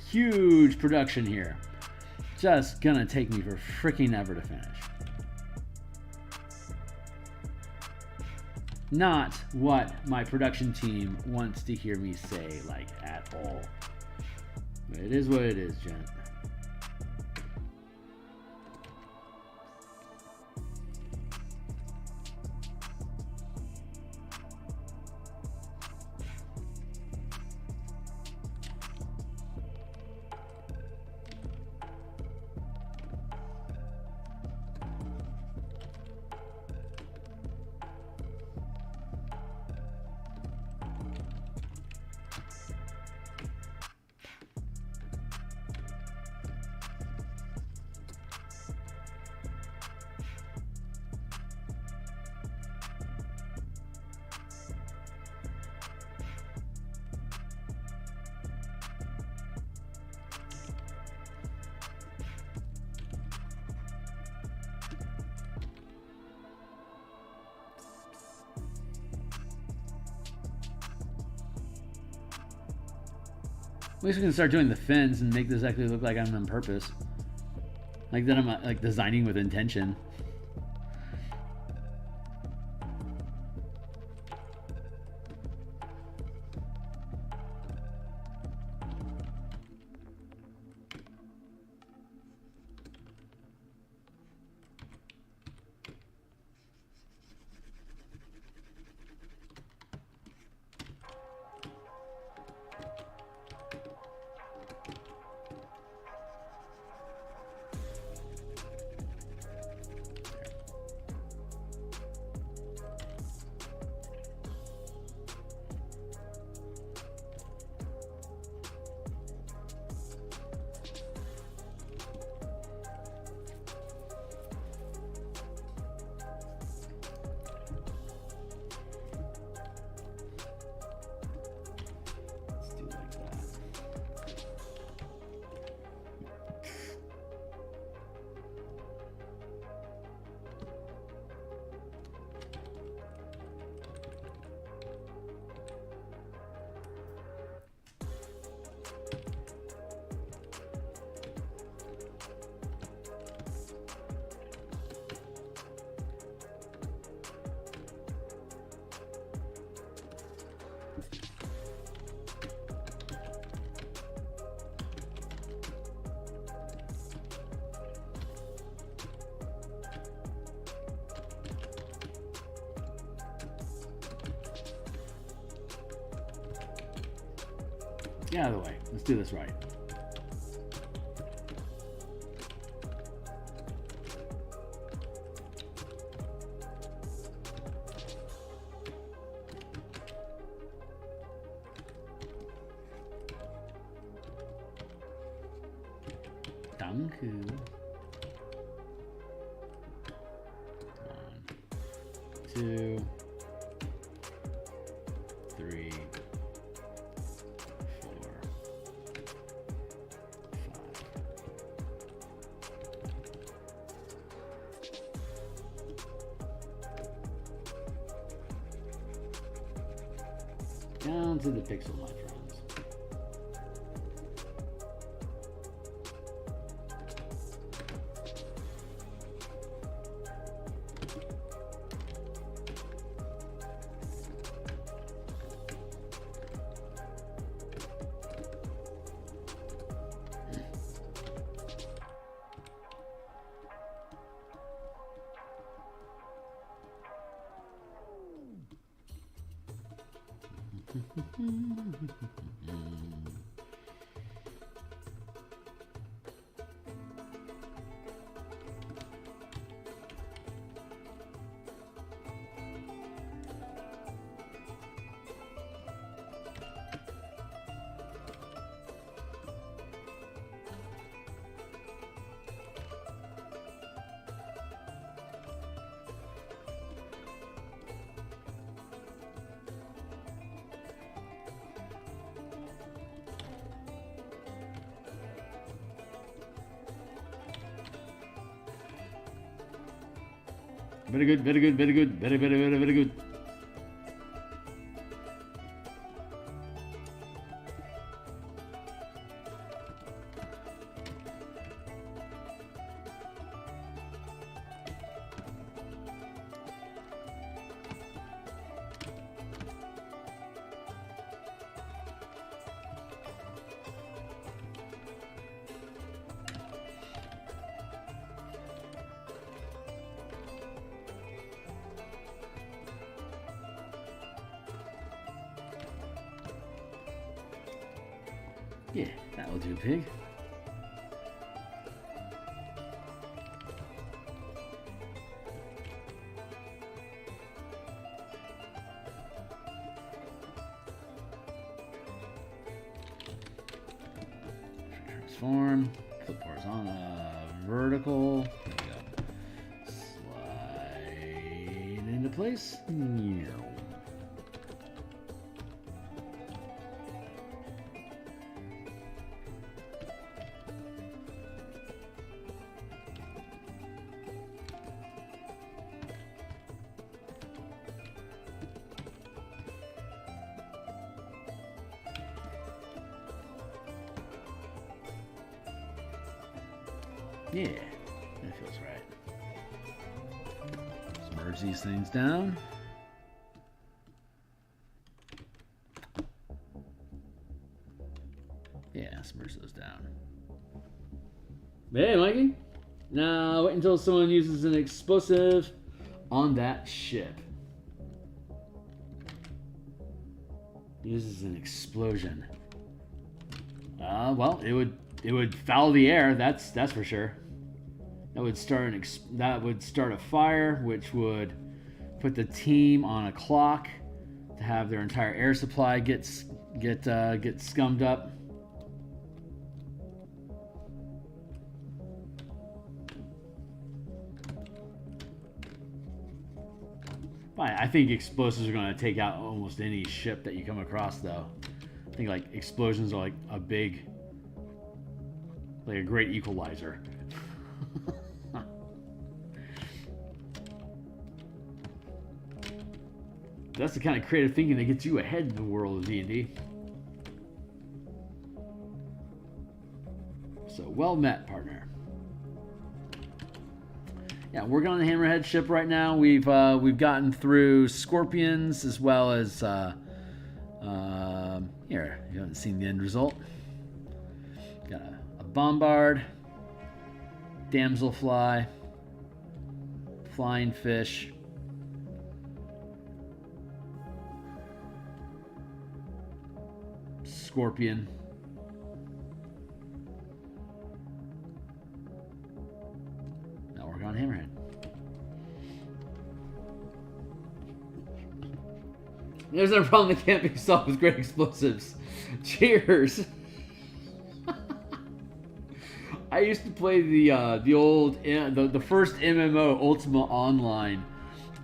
Huge production here. Just gonna take me for freaking ever to finish. Not what my production team wants to hear me say, like, at all. But it is what it is, gent. At least we can start doing the fins and make this actually look like I'm on purpose. Like that I'm like designing with intention. Get out of the way. Let's do this right. Danku. 1, 2, 3. Down to the pixel, my friends. Very good, very good, very good, very, very, very, very good. Yeah, that'll do, pig. Transform, flip horizontal, vertical. There we go. Slide into place. Yeah, that feels right. Let's merge these things down. Yeah, let's merge those down. Hey, Mikey. Now, wait until someone uses an explosive on that ship. Uses an explosion. Well, it would foul the air. That's for sure. That would start a fire, which would put the team on a clock to have their entire air supply get scummed up. I think explosives are going to take out almost any ship that you come across, though. I think like explosions are like a great equalizer. That's the kind of creative thinking that gets you ahead in the world of D&D. So well met, partner. Yeah, working on the Hammerhead ship right now. We've gotten through Scorpions as well as here. You haven't seen the end result. Got a Bombard, Damselfly, Flying Fish, Scorpion, now working on Hammerhead. There's no problem that can't be solved with great explosives. Cheers. I used to play the first MMO, Ultima Online,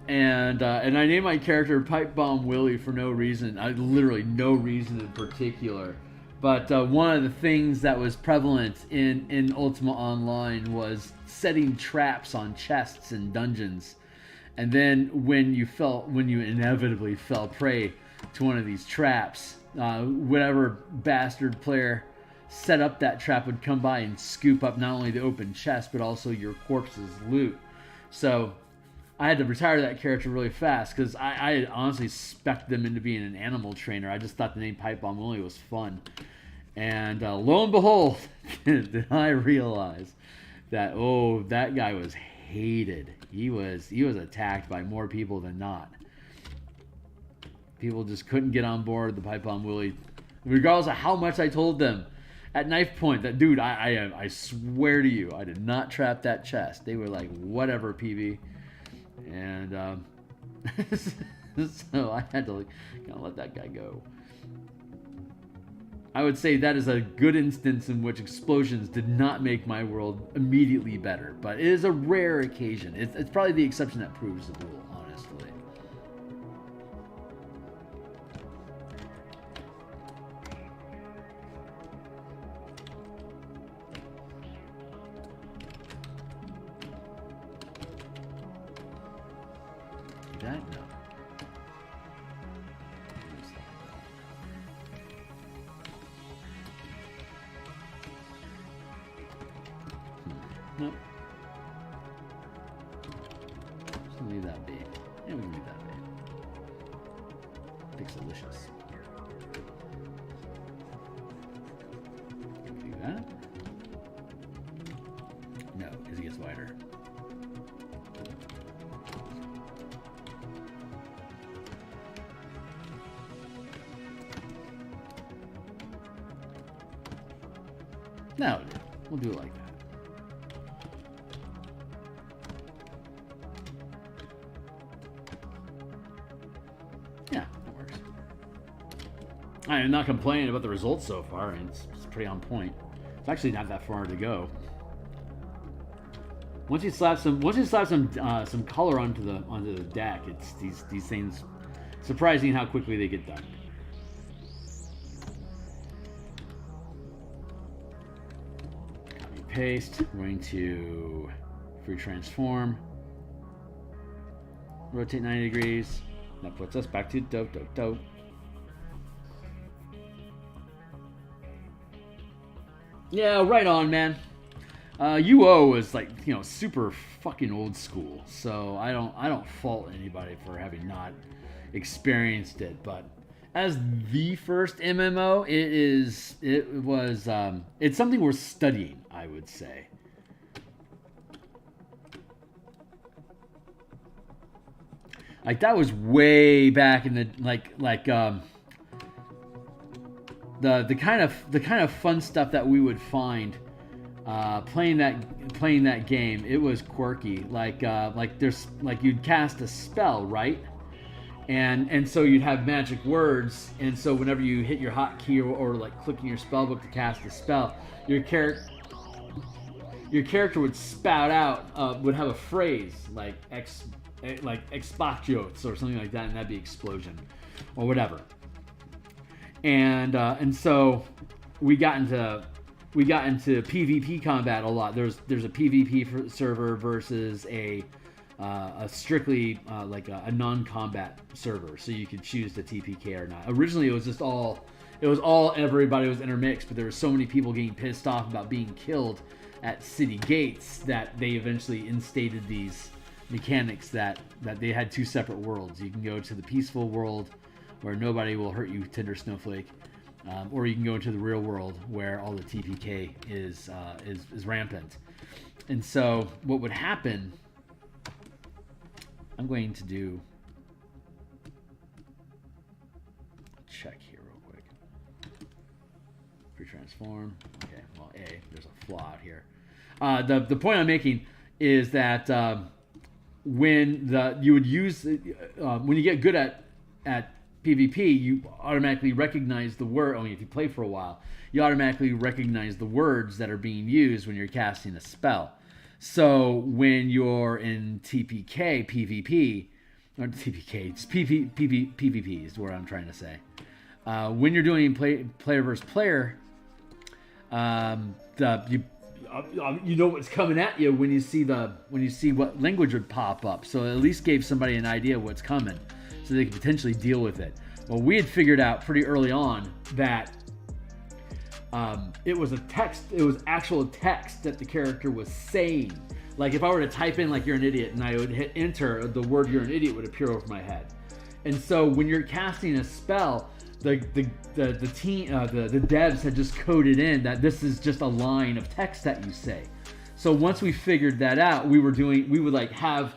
and I named my character Pipe Bomb Willie for no reason. Literally no reason in particular. But one of the things that was prevalent in Ultima Online was setting traps on chests and dungeons. And then when you inevitably fell prey to one of these traps, whatever bastard player set up that trap would come by and scoop up not only the open chest, but also your corpse's loot. So I had to retire that character really fast because I honestly spec'd them into being an animal trainer. I just thought the name Pipe Bomb Willie was fun. And lo and behold, did I realize that, that guy was hated. He was attacked by more people than not. People just couldn't get on board the Pipe Bomb Willie, regardless of how much I told them at knife point that, dude, I swear to you, I did not trap that chest. They were like, whatever, PB. And so I had to kind of let that guy go. I would say that is a good instance in which explosions did not make my world immediately better, but it is a rare occasion. It's probably the exception that proves the rule, honestly. That? No. Nope. Just leave that be. Yeah, we can leave that be. Pixelicious. Can we do that? No, because it gets wider. No, we'll do it like that. Yeah, that works. I'm not complaining about the results so far, and it's pretty on point. It's actually not that far to go. Once you slap some color onto the deck, it's these things. Surprising how quickly they get done. Copy paste. We're going to free transform. Rotate 90 degrees. That puts us back to dope. Yeah, right on, man. UO is like, super fucking old school, so I don't fault anybody for having not experienced it. But as the first MMO, it's something worth studying, I would say. Like that was way back in the the kind of fun stuff that we would find playing that game. It was quirky. Like you'd cast a spell, right? And so you'd have magic words, and so whenever you hit your hotkey or like clicking your spell book to cast a spell, your character would spout out would have a phrase like expatiotes or something like that, and that'd be explosion or whatever. And so we got into PvP combat a lot. There's a PvP server versus a strictly like a non-combat server, so you could choose to TPK or not. Originally, it was all everybody was intermixed, but there were so many people getting pissed off about being killed at city gates that they eventually instated these mechanics that they had two separate worlds. You can go to the peaceful world where nobody will hurt you, tender snowflake, or you can go into the real world where all the TPK is rampant. And so what would happen, I'm going to do check here real quick. Pre-transform. Okay, well, there's a flaw out here. The point I'm making is that when you get good at PvP, you automatically recognize the word. If you play for a while, you automatically recognize the words that are being used when you're casting a spell. So when you're in TPK PvP, or TPK, it's PvP is what I'm trying to say. When you're doing player versus player, you know what's coming at you when you see what language would pop up. So it at least gave somebody an idea of what's coming, so they could potentially deal with it. Well, we had figured out pretty early on that it was a text. It was actual text that the character was saying. Like if I were to type in like "you're an idiot" and I would hit enter, the word "you're an idiot" would appear over my head. And so when you're casting a spell, the devs had just coded in that this is just a line of text that you say. So once we figured that out, we would like have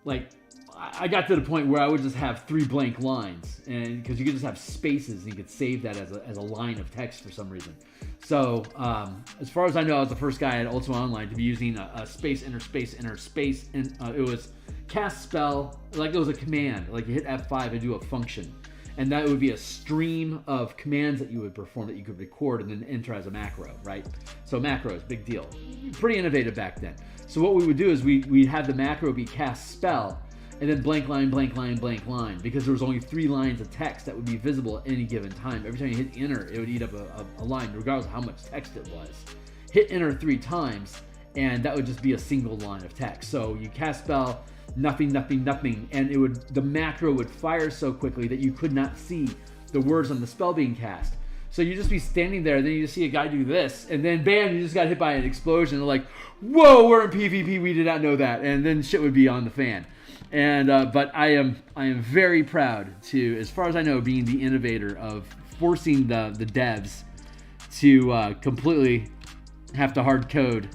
like I got to the point where I would just have 3 blank lines, and because you could just have spaces, and you could save that as a line of text for some reason. So as far as I know, I was the first guy at Ultima Online to be using a space, enter space, enter space, and it was cast spell, like it was a command, like you hit F5 and do a function, and that would be a stream of commands that you would perform that you could record and then enter as a macro, right? So macros, big deal, pretty innovative back then. So what we would do is we'd have the macro be cast spell, and then blank line, blank line, blank line, because there was only 3 lines of text that would be visible at any given time. Every time you hit enter, it would eat up a line, regardless of how much text it was. Hit enter 3 times, and that would just be a single line of text. So you cast spell, nothing, nothing, nothing, and the macro would fire so quickly that you could not see the words on the spell being cast. So you just be standing there, then you just see a guy do this, and then bam, you just got hit by an explosion. They're like, whoa, we're in PvP, we did not know that, and then shit would be on the fan. And but I am very proud to, as far as I know, being the innovator of forcing the devs to completely have to hard code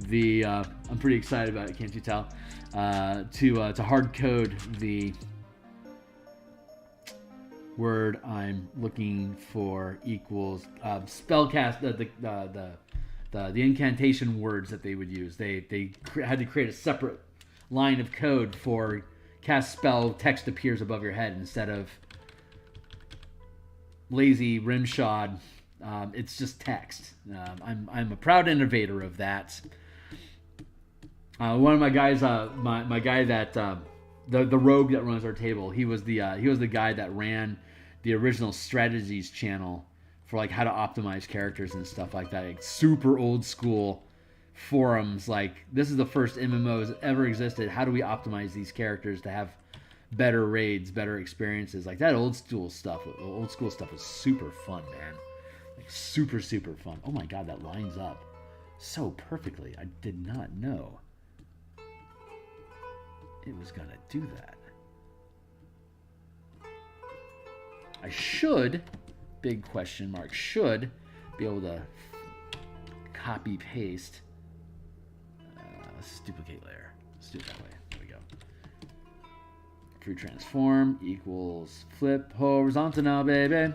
the. I'm pretty excited about it, can't you tell? To hard code the word I'm looking for equals spellcast the incantation words that they would use. They had to create a separate line of code for cast spell, text appears above your head instead of lazy rimshod. It's just text. I'm a proud innovator of that. One of my guys, my guy that the rogue that runs our table, he was the guy that ran the original strategies channel for like how to optimize characters and stuff like that. Like super old school forums, like this is the first MMOs that ever existed. How do we optimize these characters to have better raids, better experiences? Like that old school stuff was super fun, man. Like super fun. Oh my god, that lines up so perfectly. I did not know it was gonna do that. I should, big question mark, should be able to copy paste. Let's duplicate layer. Let's do it that way. There we go. Free transform equals flip horizontal now, baby.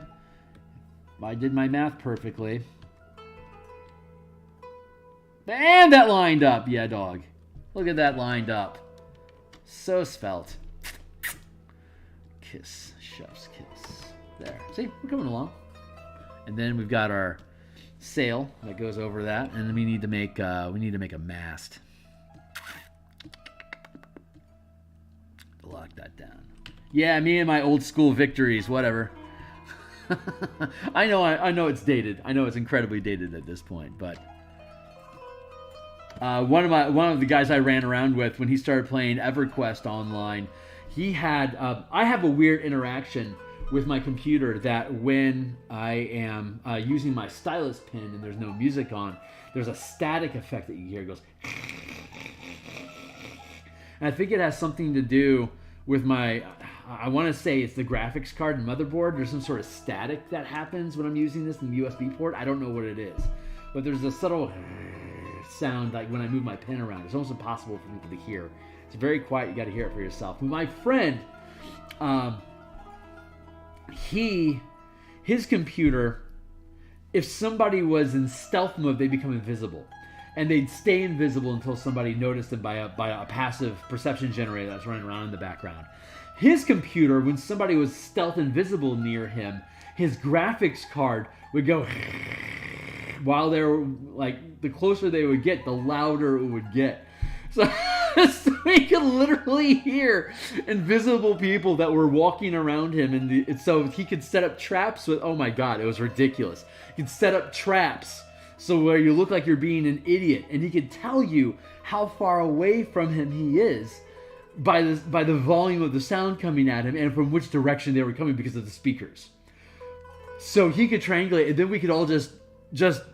I did my math perfectly. And that lined up. Yeah, dog. Look at that lined up. So svelte. Kiss. Chef's kiss. There. See? We're coming along. And then we've got our sail that goes over that. And then we need to make a mast. Lock that down. Yeah, me and my old school victories, whatever. I know it's dated. I know it's incredibly dated at this point, but one of the guys I ran around with when he started playing EverQuest online, he had I have a weird interaction with my computer that when I am using my stylus pen and there's no music on, there's a static effect that you hear. It goes. And I think it has something to do with my, I want to say it's the graphics card and motherboard. There's some sort of static that happens when I'm using this in the USB port. I don't know what it is. But there's a subtle sound like when I move my pen around. It's almost impossible for people to hear. It's very quiet. You got to hear it for yourself. My friend, his computer, if somebody was in stealth mode, they become invisible. And they'd stay invisible until somebody noticed them by a passive perception generator that's running around in the background. His computer, when somebody was stealth invisible near him, his graphics card would go while they were, like, the closer they would get, the louder it would get. So he could literally hear invisible people that were walking around him. And so he could set up traps with, oh my God, it was ridiculous. He could set up traps so where you look like you're being an idiot, and he could tell you how far away from him he is by the volume of the sound coming at him and from which direction they were coming because of the speakers. So he could triangulate, and then we could all just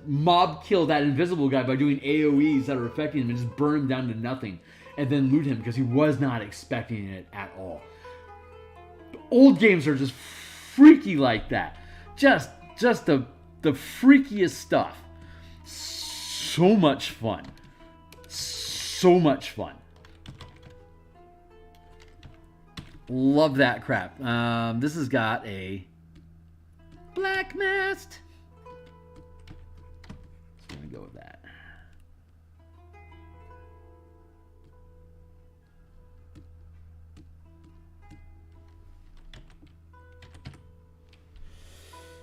mob kill that invisible guy by doing AoEs that are affecting him and just burn him down to nothing, and then loot him because he was not expecting it at all. Old games are just freaky like that. Just the freakiest stuff. So much fun. So much fun. Love that crap. This has got a black mast. So I'm going to go with that.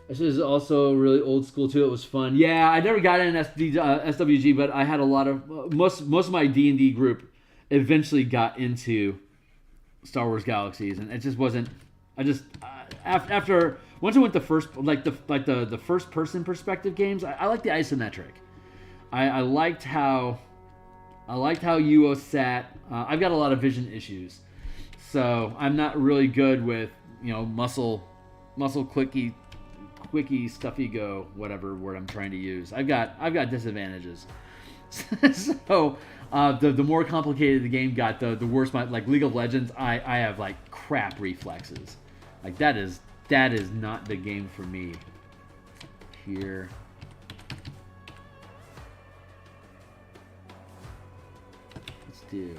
This is also really old school too. It was fun. Yeah, I never got in SWG, but I had a lot of most of my D&D group eventually got into Star Wars Galaxies, and it just wasn't. I just after once I went the first the first person perspective games, I like the isometric. I liked how UO sat. I've got a lot of vision issues, so I'm not really good with muscle quickie stuffy go, whatever word I'm trying to use. I've got disadvantages. So the more complicated the game got, the worse my League of Legends. I have crap reflexes. That is not the game for me. Here. Let's do.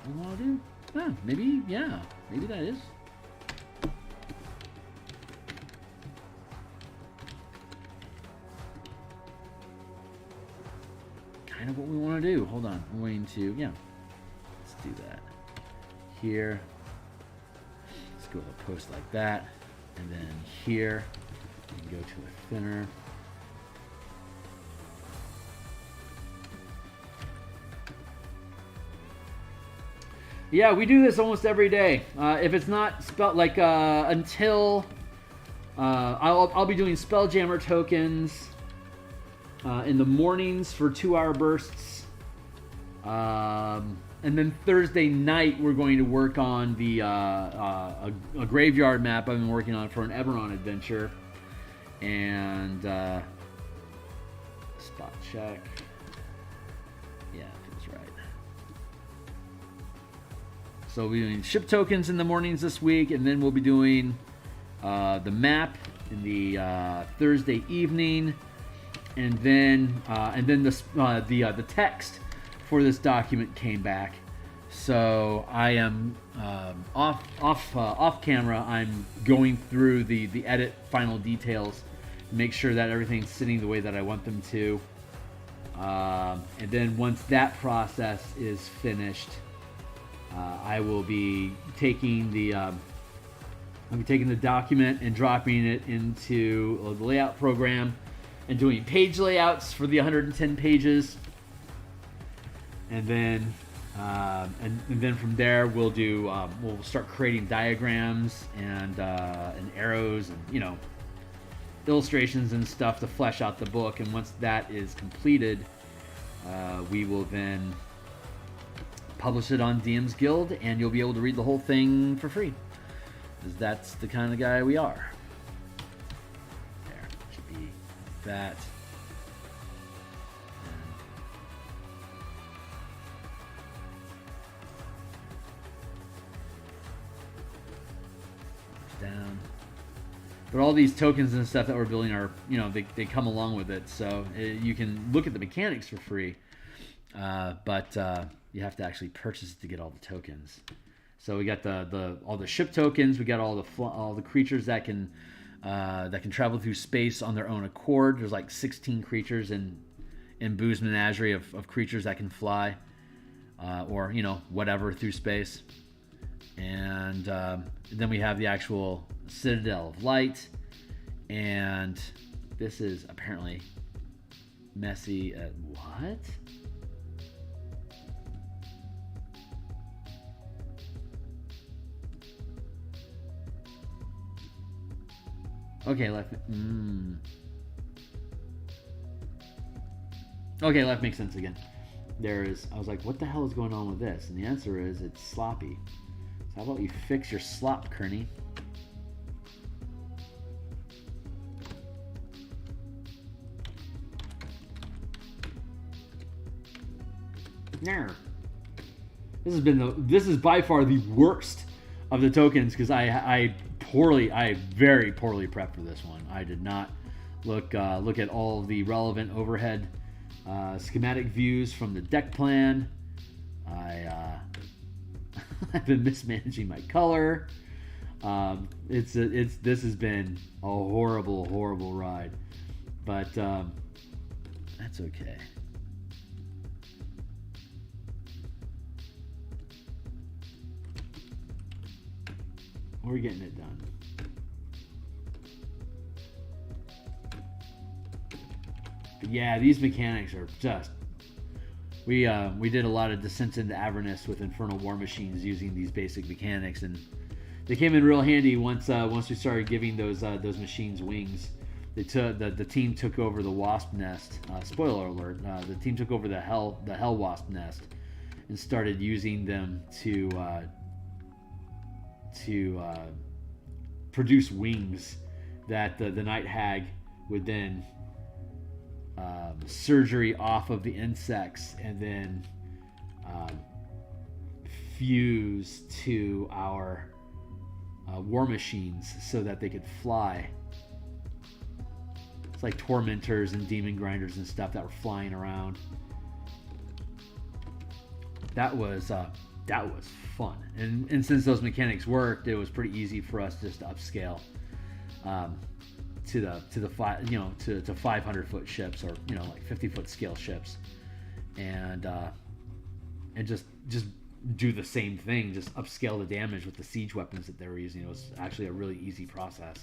What do I want to do? Maybe that is. Kind of what we want to do. Hold on. I'm waiting to, let's do that. Here. Let's go to a post like that. And then here, we can go to a thinner. Yeah, we do this almost every day. If it's not spelled until I'll be doing Spelljammer tokens in the mornings for 2-hour bursts, and then Thursday night we're going to work on the a graveyard map I've been working on for an Eberron adventure, and spot check. Yeah, feels right. So we'll be doing ship tokens in the mornings this week, and then we'll be doing the map in the Thursday evening. And then the text for this document came back, so I am off camera. I'm going through the edit final details, make sure that everything's sitting the way that I want them to, and then once that process is finished, I will be taking the document and dropping it into the layout program, and doing page layouts for the 110 pages, and then from there we'll start creating diagrams and arrows and illustrations and stuff to flesh out the book. And once that is completed, we will then publish it on DMsGuild, and you'll be able to read the whole thing for free, because that's the kind of guy we are. That down, but all these tokens and stuff that we're building are, they come along with it, so you can look at the mechanics for free, but you have to actually purchase it to get all the tokens. So we got all the ship tokens, we got all the creatures that can travel through space on their own accord. There's 16 creatures in Boo's menagerie of creatures that can fly, or whatever through space. And then we have the actual Citadel of Light, and this is apparently messy. What? Okay, left. Okay, left makes sense again. I was like, what the hell is going on with this? And the answer is it's sloppy. So how about you fix your slop, Kearney? There. This is by far the worst of the tokens, because I very poorly prepped for this one. I did not look at all of the relevant overhead schematic views from the deck plan. I've been mismanaging my color. This has been a horrible ride, but that's okay. We're getting it done. But yeah, these mechanics are just... We did a lot of Descent into Avernus with Infernal War Machines using these basic mechanics, and they came in real handy once we started giving those machines wings. The team took over the Wasp Nest. Spoiler alert: the team took over the Hell Wasp Nest and started using them to produce wings that the Night Hag would then surgery off of the insects and then fuse to our war machines so that they could fly. It's like tormentors and demon grinders and stuff that were flying around. That was fun, and since those mechanics worked, it was pretty easy for us just to upscale to the 500-foot ships, or like 50-foot scale ships, and just do the same thing, just upscale the damage with the siege weapons that they were using. It was actually a really easy process.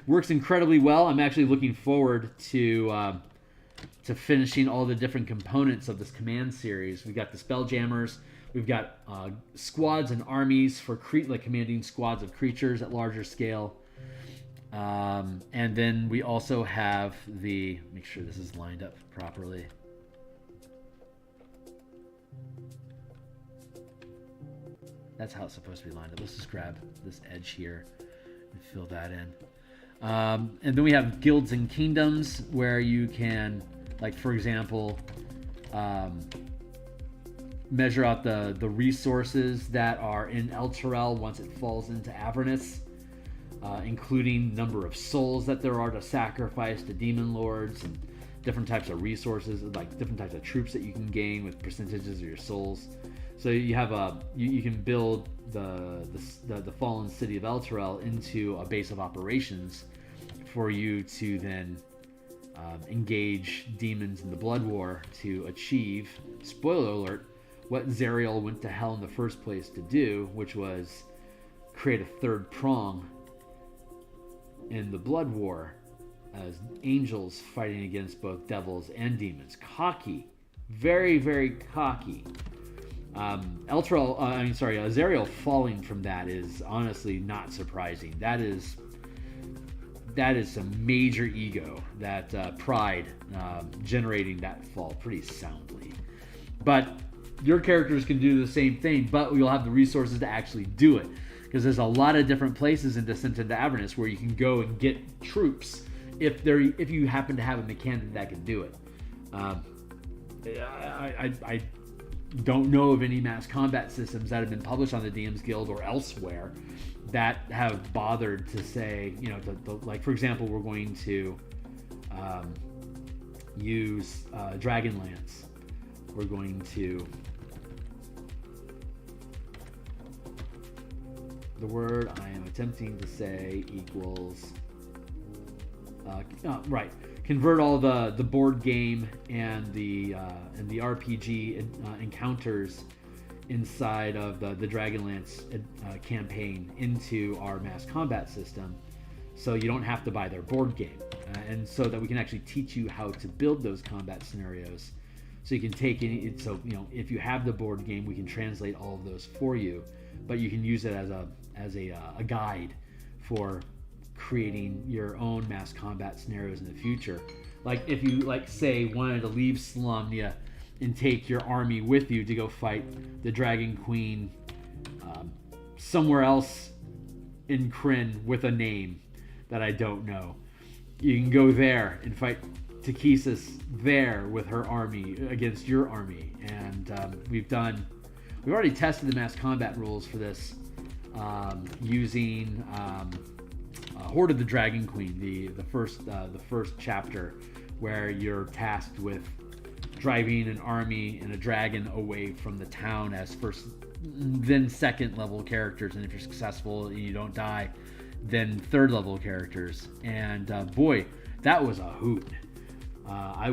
Works incredibly well. I'm actually looking forward to finishing all the different components of this command series. We've got the Spelljammers. We've got squads and armies for commanding squads of creatures at larger scale. And then we also have make sure this is lined up properly. That's how it's supposed to be lined up. Let's just grab this edge here and fill that in. And then we have guilds and kingdoms where you can, like, for example, measure out the resources that are in Elturel once it falls into Avernus, including number of souls that there are to sacrifice to demon lords, and different types of resources, like different types of troops that you can gain with percentages of your souls. So you have you can build the fallen city of Elturel into a base of operations for you to then engage demons in the Blood War to achieve, spoiler alert, what Zariel went to hell in the first place to do, which was create a third prong in the Blood War as angels fighting against both devils and demons. Cocky. Very, very cocky. Zariel falling from that is honestly not surprising. That is some major ego, that pride generating that fall pretty soundly. But your characters can do the same thing, but you'll have the resources to actually do it, because there's a lot of different places in Descent into Avernus where you can go and get troops if you happen to have a mechanic that can do it. I don't know of any mass combat systems that have been published on the DMsGuild or elsewhere that have bothered to say, like, for example, we're going to use Dragonlance. We're going to... The word I am attempting to say equals... right. Convert all the board game and the RPG encounters inside of the Dragonlance campaign into our mass combat system, so you don't have to buy their board game, and so that we can actually teach you how to build those combat scenarios. So you can take it. So if you have the board game, we can translate all of those for you, but you can use it as a guide for creating your own mass combat scenarios in the future. Like if you, say, wanted to leave Solamnia and take your army with you to go fight the Dragon Queen somewhere else in Krynn with a name that I don't know. You can go there and fight Takesis there with her army against your army. And we've already tested the mass combat rules for this using Horde of the Dragon Queen, the first chapter, where you're tasked with driving an army and a dragon away from the town as first then second level characters, and if you're successful and you don't die, then third level characters. And boy, that was a hoot. I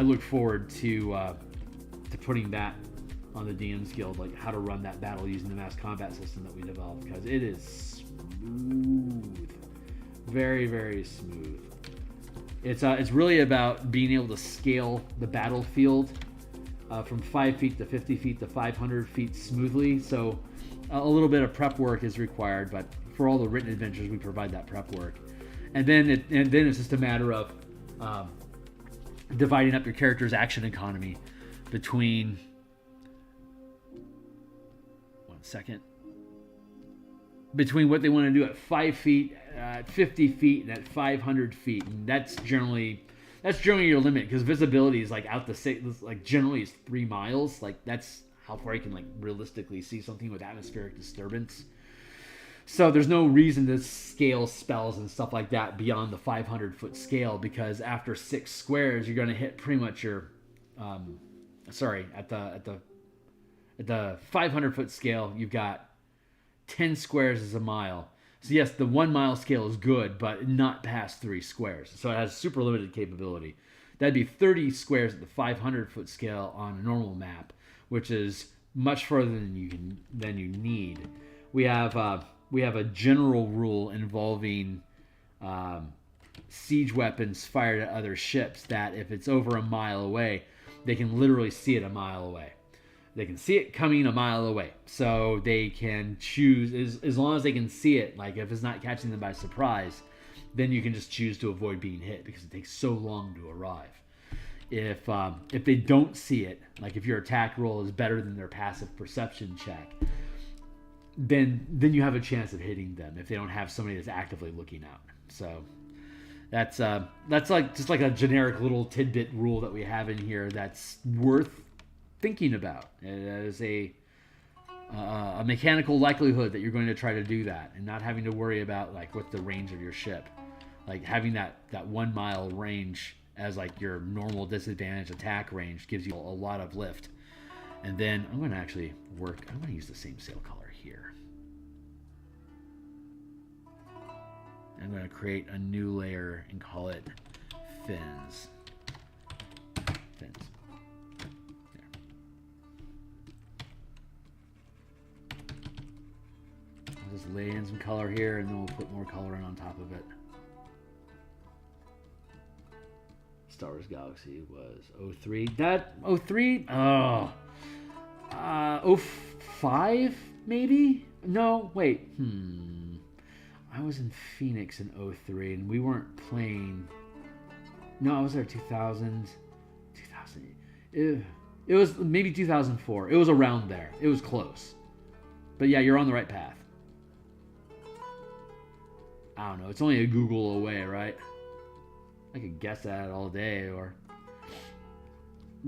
look forward to putting that on the DM's Guild, like how to run that battle using the mass combat system that we developed, because it is smooth, very, very smooth. It's really about being able to scale the battlefield from 5 feet to 50 feet to 500 feet smoothly. So a little bit of prep work is required, but for all the written adventures, we provide that prep work. And then it's just a matter of dividing up your character's action economy between between what they want to do at 5 feet, at 50 feet, and at 500 feet. And that's generally your limit, because visibility is like out generally is 3 miles. Like that's how far you can like realistically see something with atmospheric disturbance. So there's no reason to scale spells and stuff like that beyond the 500-foot scale, because after 6 squares, you're going to hit pretty much your at the 500-foot scale, you've got 10 squares is a mile. So yes, the 1 mile scale is good, but not past 3 squares. So it has super limited capability. That'd be 30 squares at the 500-foot scale on a normal map, which is much further than you need. We have a general rule involving siege weapons fired at other ships that if it's over a mile away, they can literally see it a mile away. They can see it coming a mile away. So they can choose, as long as they can see it, like if it's not catching them by surprise, then you can just choose to avoid being hit because it takes so long to arrive. If they don't see it, like if your attack roll is better than their passive perception check, then you have a chance of hitting them if they don't have somebody that's actively looking out. So that's like just like a generic little tidbit rule that we have in here that's worth thinking about. It is a mechanical likelihood that you're going to try to do that and not having to worry about like what's the range of your ship. Like having that 1 mile range as like your normal disadvantage attack range gives you a lot of lift. And then I'm going to use the same sail color here. I'm going to create a new layer and call it fins. There. I'll just lay in some color here, and then we'll put more color in on top of it. Star Wars Galaxy was 03. That 03? 05 maybe? No, wait. I was in Phoenix in 03 and we weren't playing. No, I was there 2000. It was maybe 2004. It was around there. It was close. But yeah, you're on the right path. I don't know. It's only a Google away, right? I could guess that all day, or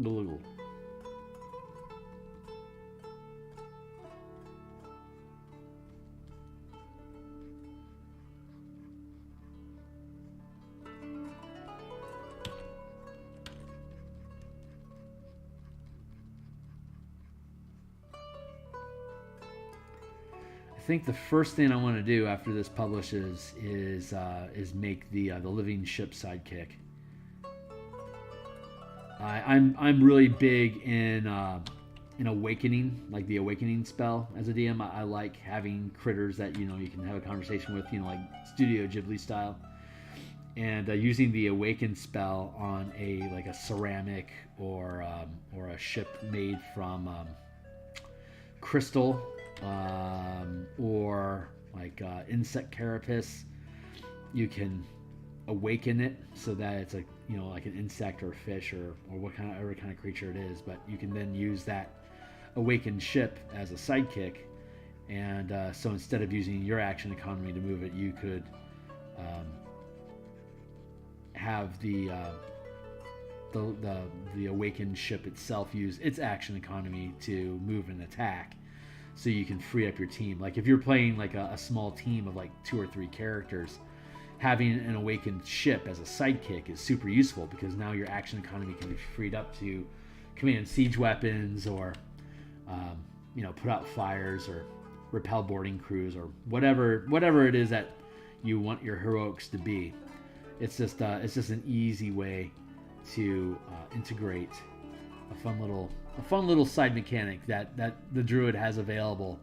Google. I think the first thing I want to do after this publishes is make the living ship sidekick. I'm really big in awakening, like the awakening spell as a DM. I like having critters that you can have a conversation with, like Studio Ghibli style, and using the awaken spell on a ceramic or a ship made from crystal. Or like insect carapace, you can awaken it so that it's like an insect or a fish or whatever kind of creature it is. But you can then use that awakened ship as a sidekick, and so instead of using your action economy to move it, you could have the awakened ship itself use its action economy to move and attack. So you can free up your team. Like if you're playing like a small team of like 2 or 3 characters, having an awakened ship as a sidekick is super useful because now your action economy can be freed up to command siege weapons or you know, put out fires or repel boarding crews or whatever it is that you want your heroics to be. It's just an easy way to integrate a fun little side mechanic that the druid has available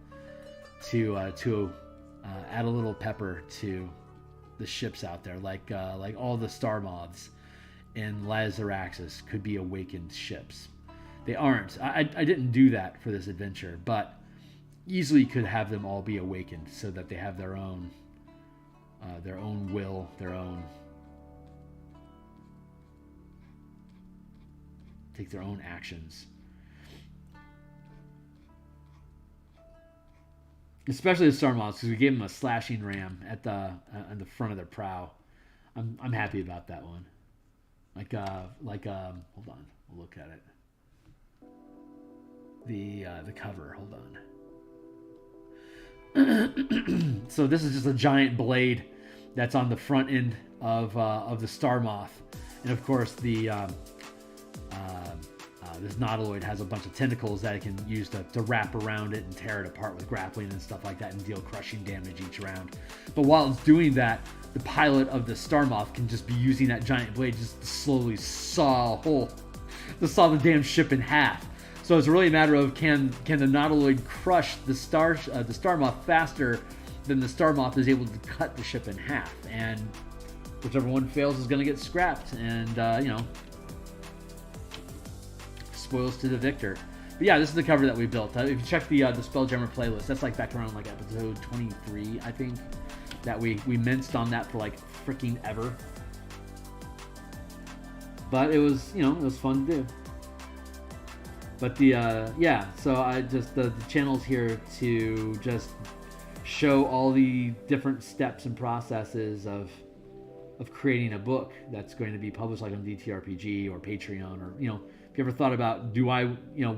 to add a little pepper to the ships out there, like all the star moths in Lazaraxis could be awakened ships. They aren't. I didn't do that for this adventure, but easily could have them all be awakened so that they have their own will, take their own actions. Especially the star moths, because we gave them a slashing ram at the on the front of their prow. I'm happy about that one. Hold on, we'll look at it. The cover. Hold on. So this is just a giant blade that's on the front end of the star moth, and of course the this nautiloid has a bunch of tentacles that it can use to wrap around it and tear it apart with grappling and stuff like that and deal crushing damage each round. But while it's doing that, the pilot of the star moth can just be using that giant blade just to slowly saw the damn ship in half. So it's really a matter of can the nautiloid crush the star moth faster than the star moth is able to cut the ship in half, and whichever one fails is going to get scrapped, and you know, spoils to the victor. But yeah, this is the cover that we built. If you check the Spelljammer playlist, that's like back around like episode 23, I think, that we minced on that for like freaking ever. But it was, you know, it was fun to do. But yeah, so I just the channel's here to just show all the different steps and processes of creating a book that's going to be published like on DTRPG or Patreon, or, you know, if you ever thought about,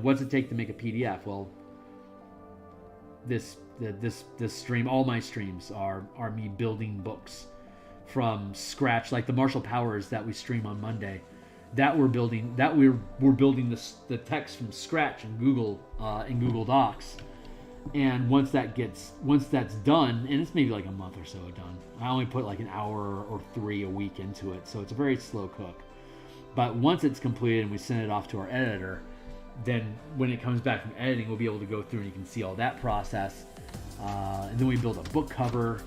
what's it take to make a PDF? Well, this stream, all my streams are me building books from scratch, like the martial powers that we stream on Monday. We're building the text from scratch in Google Docs, and once that's done, and it's maybe like a month or so done. I only put like an hour or 3 a week into it, so it's a very slow cook. But once it's completed and we send it off to our editor, then when it comes back from editing, we'll be able to go through and you can see all that process. And then we build a book cover,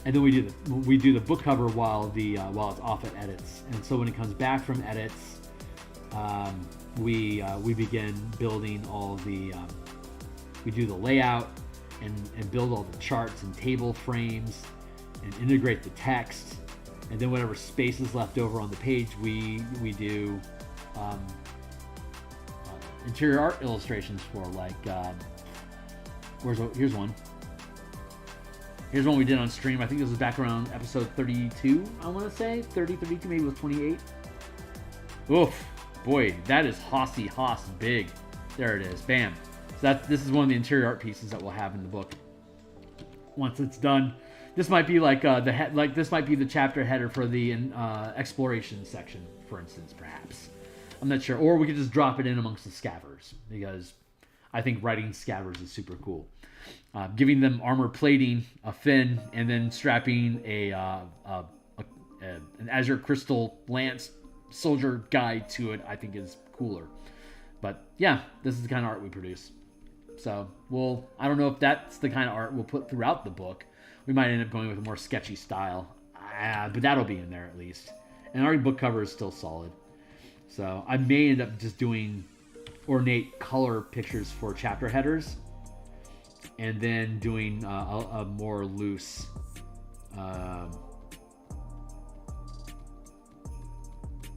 and then we do the book cover while it's off at edits. And so when it comes back from edits, we begin building all the we do the layout and build all the charts and table frames and integrate the text. And then whatever space is left over on the page, we do interior art illustrations for, like, here's one. Here's one we did on stream. I think this was back around episode 32, I want to say. 30, 32, maybe it was 28. Oof. Boy, that is hossy hoss big. There it is. Bam. So this is one of the interior art pieces that we'll have in the book once it's done. This might be like this might be the chapter header for the exploration section, for instance, perhaps. I'm not sure. Or we could just drop it in amongst the scavers, because I think writing scavers is super cool. Giving them armor plating, a fin, and then strapping an azure crystal lance soldier guy to it, I think is cooler. But yeah, this is the kind of art we produce. So I don't know if that's the kind of art we'll put throughout the book. We might end up going with a more sketchy style, but that'll be in there at least. And our book cover is still solid. So I may end up just doing ornate color pictures for chapter headers, and then doing a more loose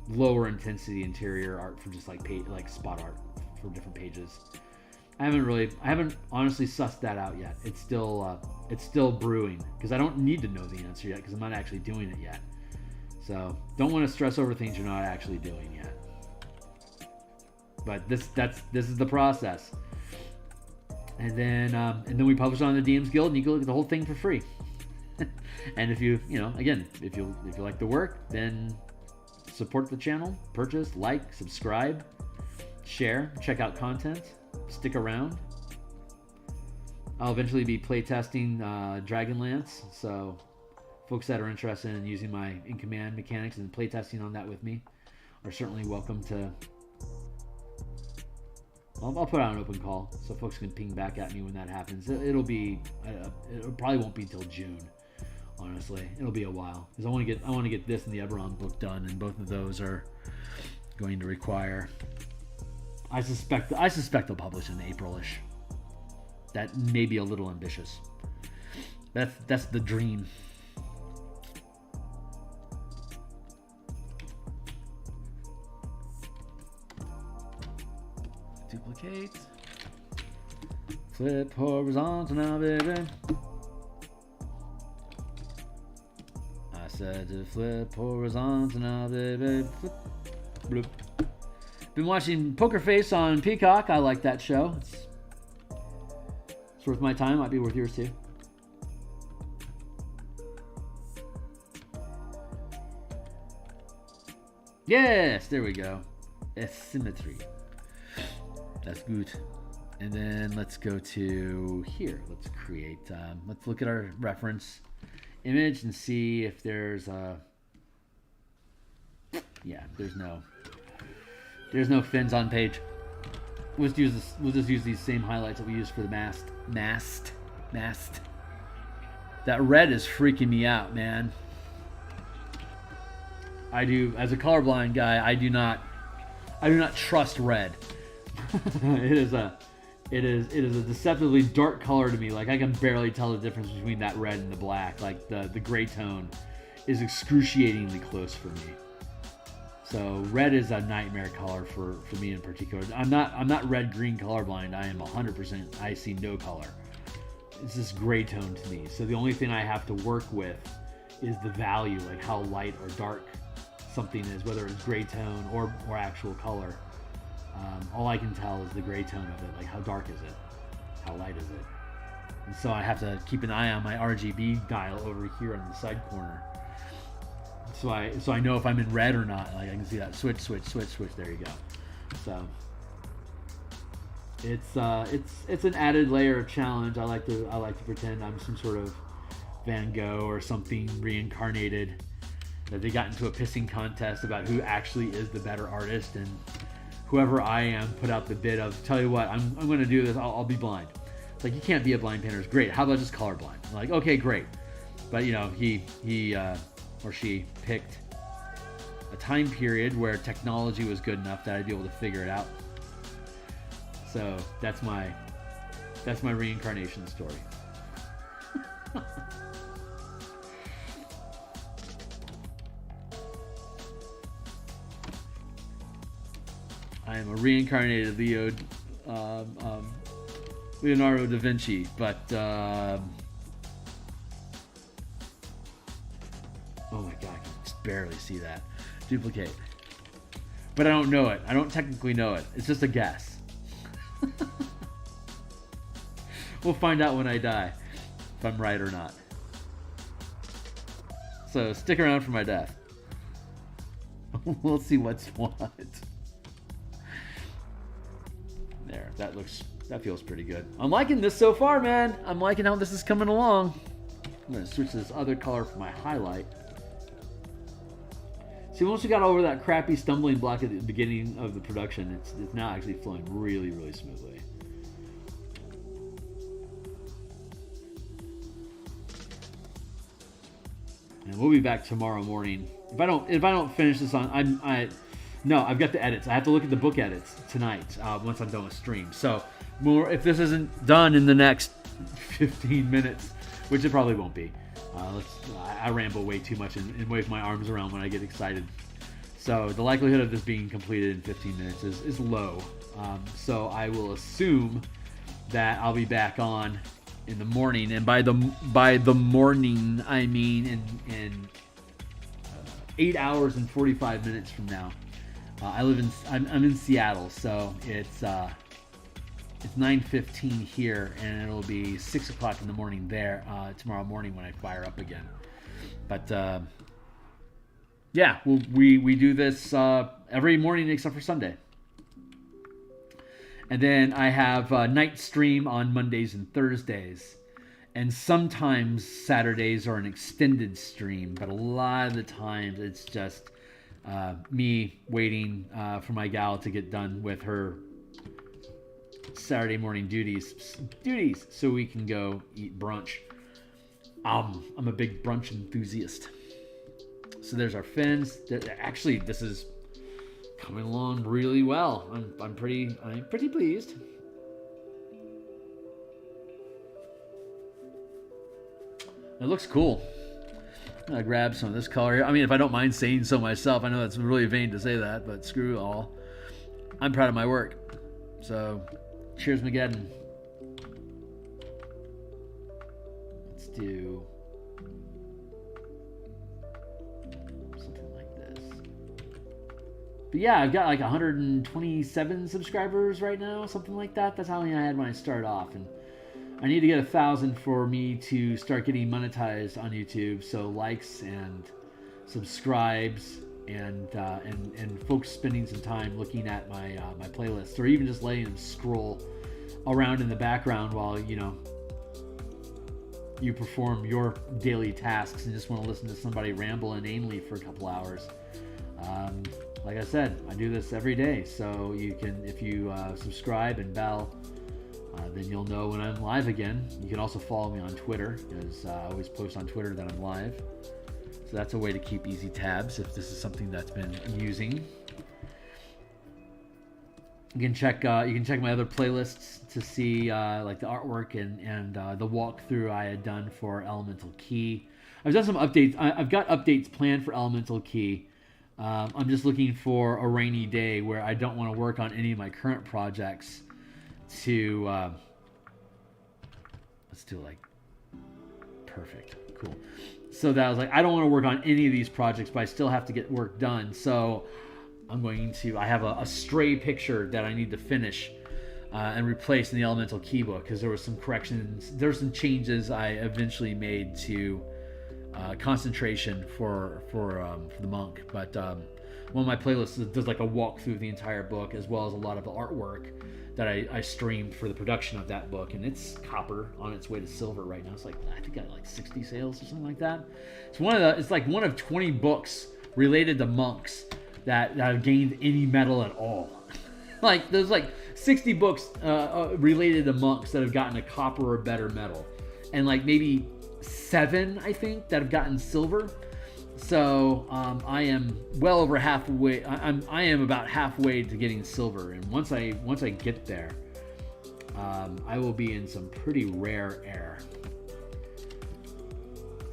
lower intensity interior art for just like spot art for different pages. I haven't honestly sussed that out yet. It's still brewing, because I don't need to know the answer yet, because I'm not actually doing it yet. So don't want to stress over things you're not actually doing yet. But this is the process. And then we publish it on the DMsGuild, and you can look at the whole thing for free. And if you like the work, then support the channel, purchase, like, subscribe, share, check out content, stick around. I'll eventually be playtesting Dragonlance, so folks that are interested in using my in-command mechanics and playtesting on that with me are certainly welcome to. I'll put out an open call so folks can ping back at me when that happens. It'll probably won't be till June. Honestly, it'll be a while because I want to get this and the Eberron book done, and both of those are going to require. I suspect they'll publish in April-ish. That may be a little ambitious. That's the dream. Duplicate. Flip horizontal now, baby. I said to flip horizontal now, baby. Flip. Bloop. Been watching Poker Face on Peacock. I like that show. It's worth my time. Might be worth yours too. Yes, there we go. Asymmetry. That's good. And then let's go to here. Let's create. Let's look at our reference image and see if there's a. Yeah, there's no fins on page. We'll just use these same highlights that we used for the mast. That red is freaking me out, man. I do, as a colorblind guy, I do not trust red. It is a deceptively dark color to me. Like, I can barely tell the difference between that red and the black. Like the gray tone is excruciatingly close for me. So red is a nightmare color for me in particular. I'm not red-green colorblind. I am 100%. I see no color. It's this gray tone to me. So the only thing I have to work with is the value, like how light or dark something is, whether it's gray tone or actual color. All I can tell is the gray tone of it. Like, how dark is it? How light is it? And so I have to keep an eye on my RGB dial over here on the side corner. So I know if I'm in red or not. Like, I can see that switch. There you go. So it's an added layer of challenge. I like to pretend I'm some sort of Van Gogh or something reincarnated. That they got into a pissing contest about who actually is the better artist, and whoever I am put out the bid of, tell you what, I'm going to do this. I'll be blind. It's like, you can't be a blind painter. It's great. How about just colorblind? I'm like, okay, great. But he or she picked a time period where technology was good enough that I'd be able to figure it out. So that's my reincarnation story. I am a reincarnated Leonardo da Vinci, but oh my god, I can just barely see that. Duplicate. But I don't know it. I don't technically know it. It's just a guess. We'll find out when I die if I'm right or not. So stick around for my death. We'll see what's what. There, that feels pretty good. I'm liking this so far, man. I'm liking how this is coming along. I'm gonna switch to this other color for my highlight. See, once we got over that crappy stumbling block at the beginning of the production, it's now actually flowing really, really smoothly. And we'll be back tomorrow morning. If I don't finish this on, no, I've got the edits. I have to look at the book edits tonight once I'm done with stream. So if this isn't done in the next 15 minutes, which it probably won't be. I ramble way too much and wave my arms around when I get excited. So the likelihood of this being completed in 15 minutes is low. So I will assume that I'll be back on in the morning. And by the morning, I mean in 8 hours and 45 minutes from now. I'm in Seattle, so it's 9:15 here, and it'll be 6 o'clock in the morning there tomorrow morning when I fire up again. But yeah, we do this every morning except for Sunday, And then I have a night stream on Mondays and Thursdays. And sometimes Saturdays are an extended stream, but a lot of the times it's just me waiting for my gal to get done with her Saturday morning duties so we can go eat brunch. I'm a big brunch enthusiast. So there's our fins. Actually, this is coming along really well. I'm pretty pleased. It looks cool. I'm gonna grab some of this color here. I mean, if I don't mind saying so myself, I know that's really vain to say that, but screw it all. I'm proud of my work. So, cheers, Mageddon. Let's do something like this. But yeah, I've got like 127 subscribers right now, something like that. That's how many I had when I started off, and I need to get 1,000 for me to start getting monetized on YouTube. So likes and subscribes and folks spending some time looking at my my playlist, or even just letting them scroll around in the background while you perform your daily tasks and just want to listen to somebody ramble inanely for a couple hours. Like I said, I do this every day, so you can, if you subscribe and bell, then you'll know when I'm live again. You can also follow me on Twitter, because I always post on Twitter that I'm live. So that's a way to keep easy tabs if this is something that's been using. You can check my other playlists to see like the artwork and the walkthrough I had done for Elemental Key. I've done some updates. I've got updates planned for Elemental Key. I'm just looking for a rainy day where I don't want to work on any of my current projects to let's do like perfect, cool. So that I was like, I don't want to work on any of these projects, but I still have to get work done. So I have a stray picture that I need to finish and replace in the Elemental Key book, because there were some corrections, there were some changes I eventually made to concentration for the monk. But one of my playlists does like a walkthrough of the entire book, as well as a lot of the artwork that I streamed for the production of that book, and it's copper on its way to silver right now. It's like, I think I got like 60 sales or something like that. It's like one of 20 books related to monks that have gained any metal at all. Like there's like 60 books related to monks that have gotten a copper or better metal, and like maybe 7, I think, that have gotten silver. So I am well over halfway. I am about halfway to getting silver, and once I get there, I will be in some pretty rare air.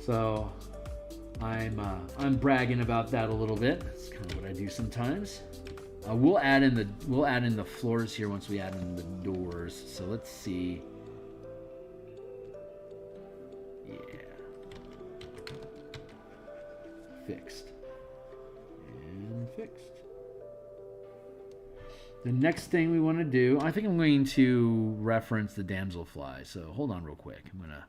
So I'm bragging about that a little bit. That's kind of what I do sometimes. We'll add in the floors here once we add in the doors. So let's see. Yeah. Fixed. And fixed. The next thing we want to do, I think I'm going to reference the damselfly. So hold on real quick. I'm going to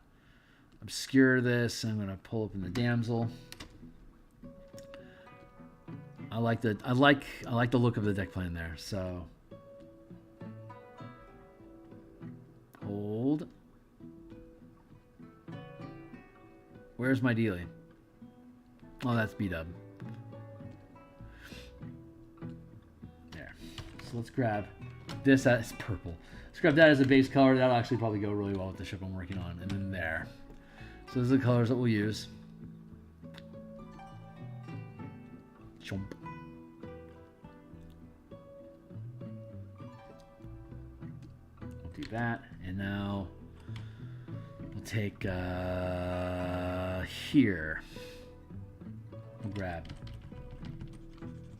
obscure this. I'm going to pull open the damsel. I like the look of the deck plan there. So hold. Where's my dealie? Oh, that's B-dub. There. So let's grab this as purple. Let's grab that as a base color. That'll actually probably go really well with the ship I'm working on. And then there. So those are the colors that we'll use. Chomp. We'll do that. And now we'll take here. We'll grab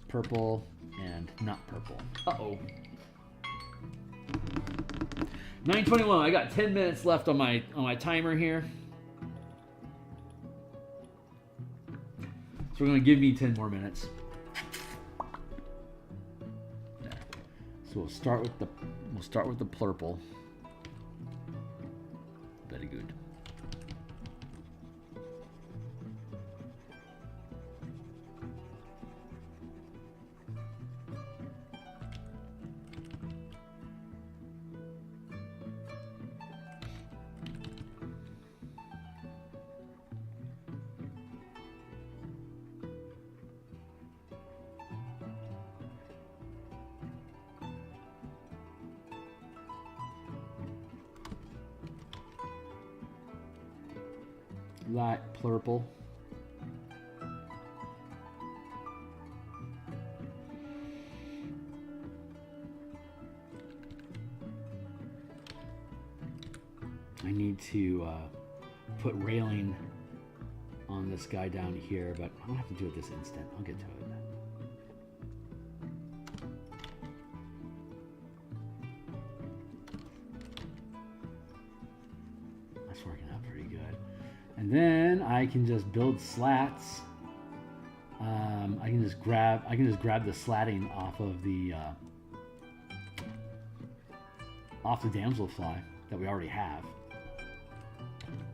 purple and not purple. Uh-oh. 9:21. I got 10 minutes left on my timer here. So we're going to give me 10 more minutes. There. So we'll start with the purple. Very good. light purple. I need to put railing on this guy down here, but I don't have to do it this instant. I'll get to it. That's working out pretty good. And then I can just build slats. I can just grab the slatting off the damselfly that we already have.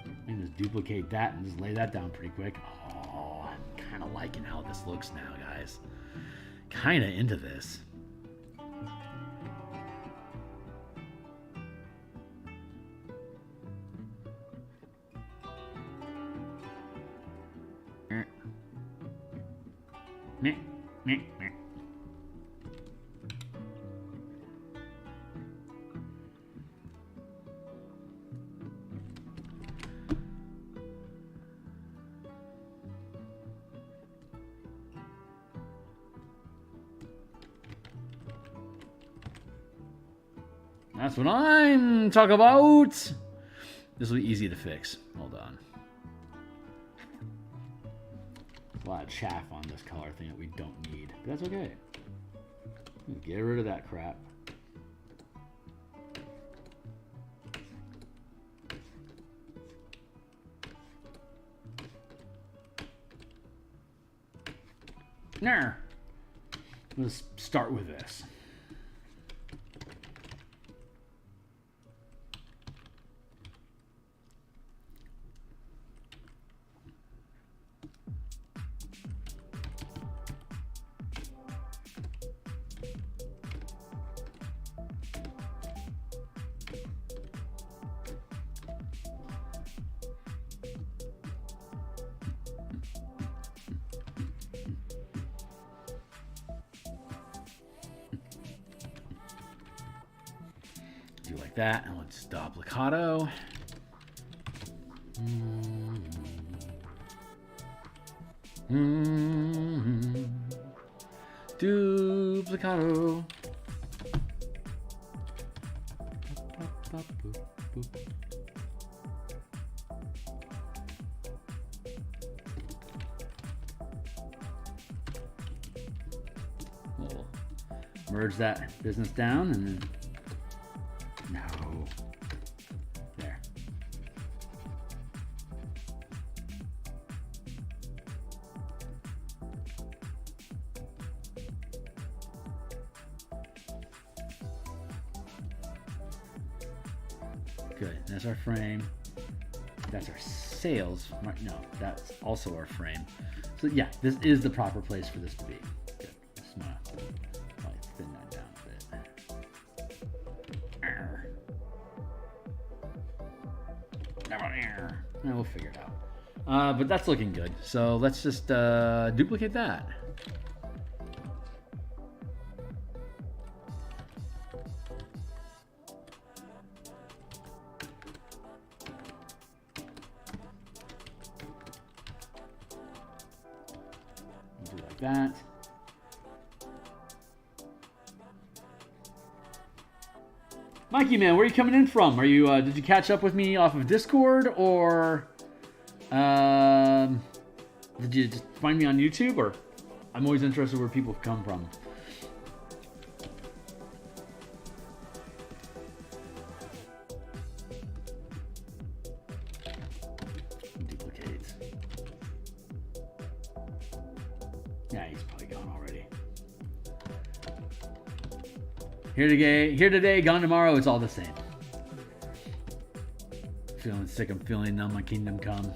I can just duplicate that and just lay that down pretty quick. Oh, I'm kind of liking how this looks now, guys. Kind of into this. Meh, meh, meh. That's what I'm talking about. This will be easy to fix. Hold on. A lot of chaff on this color thing that we don't need, but that's okay. Get rid of that crap. There. Let's start with this. Do like that, and let's duplicado. Duplicado. We'll merge that business down and then no. There. Good. That's our frame. That's our sails. No, that's also our frame. So yeah, this is the proper place for this to be. Good. Just wanna probably thin that down a bit. And we'll figure it out. But that's looking good. So let's just duplicate that. Do like that. Mikey, man, where are you coming in from? Are you did you catch up with me off of Discord, or did you just find me on YouTube? Or I'm always interested where people come from. Duplicate. Yeah, he's probably gone already. Here today, gone tomorrow. It's all the same. Feeling sick. I'm feeling numb. My kingdom come.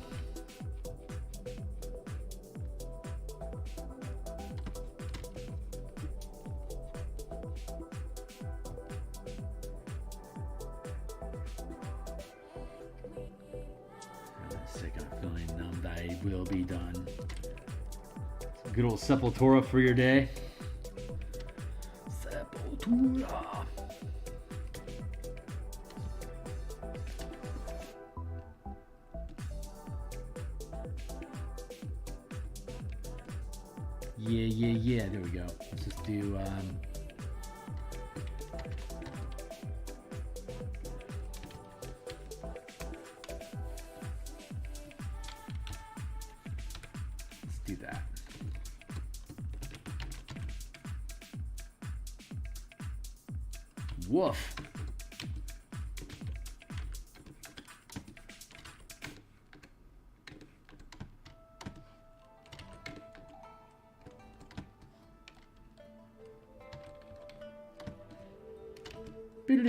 Feeling sick. I'm feeling numbed. I will be done. Good old Sepultura for your day. Sepultura. Yeah. There we go. Let's just do. Let's do that. Woof. There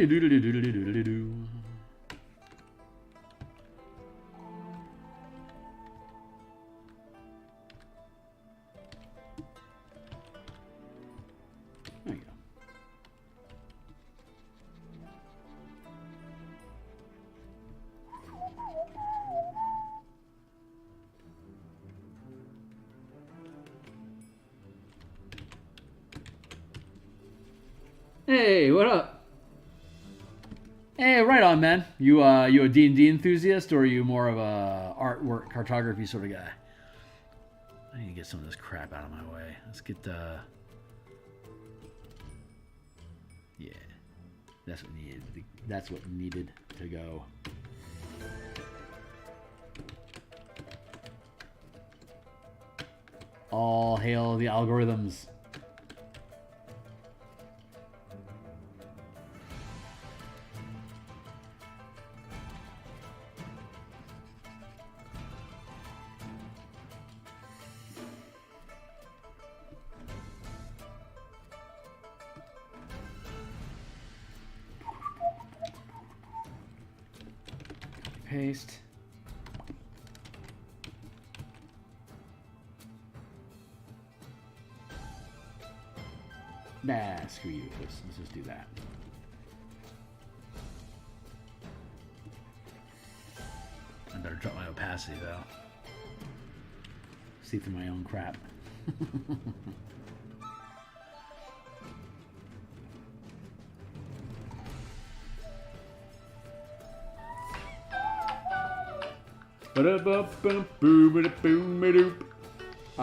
you go. Hey, what up? Hey, right on, man. You a D&D enthusiast, or are you more of a artwork, cartography sort of guy? I need to get some of this crap out of my way. Let's get yeah, that's what needed. That's what needed to go. All hail the algorithms. Paste. Nah, screw you. Let's just do that. I better drop my opacity though. See through my own crap. All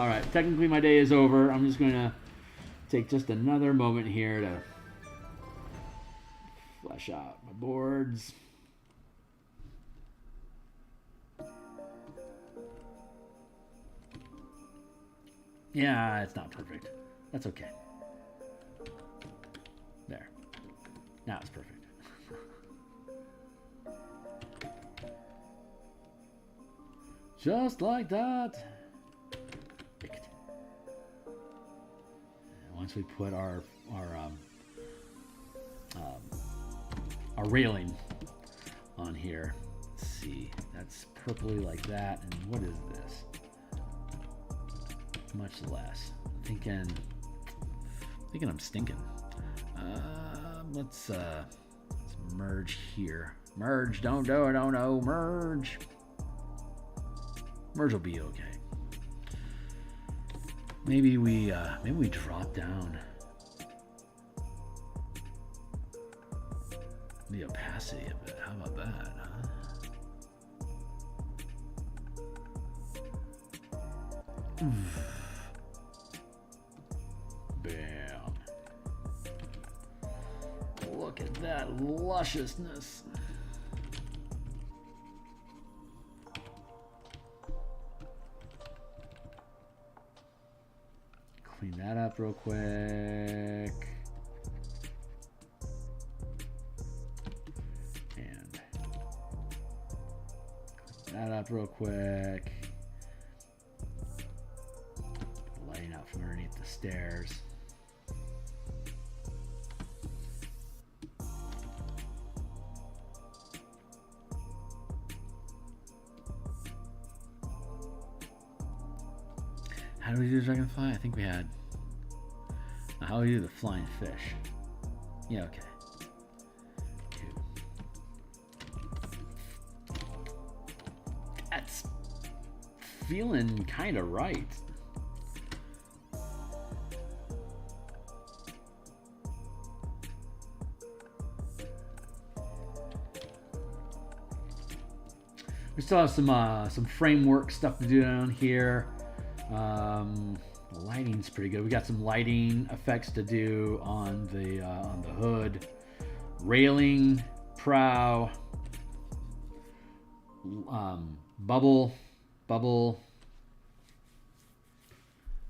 right, technically my day is over. I'm just going to take just another moment here to flesh out my boards. Yeah, it's not perfect. That's okay. There. Now it's perfect. Just like that. And once we put our railing on here, let's see. That's purpley like that. And what is this? Much less. Thinking I'm stinking. Let's merge here. Merge. Don't do it. Don't know. Merge. Merge will be okay. Maybe we drop down the opacity a bit. How about that, huh? Bam. Look at that lusciousness. Clean that up real quick. And clean that up real quick. Lighting out from underneath the stairs. How do we do dragonfly? I think we had. How do we do the flying fish? Yeah, okay. That's feeling kind of right. We still have some framework stuff to do down here. The lighting's pretty good. We got some lighting effects to do on the hood, railing, prow, bubble.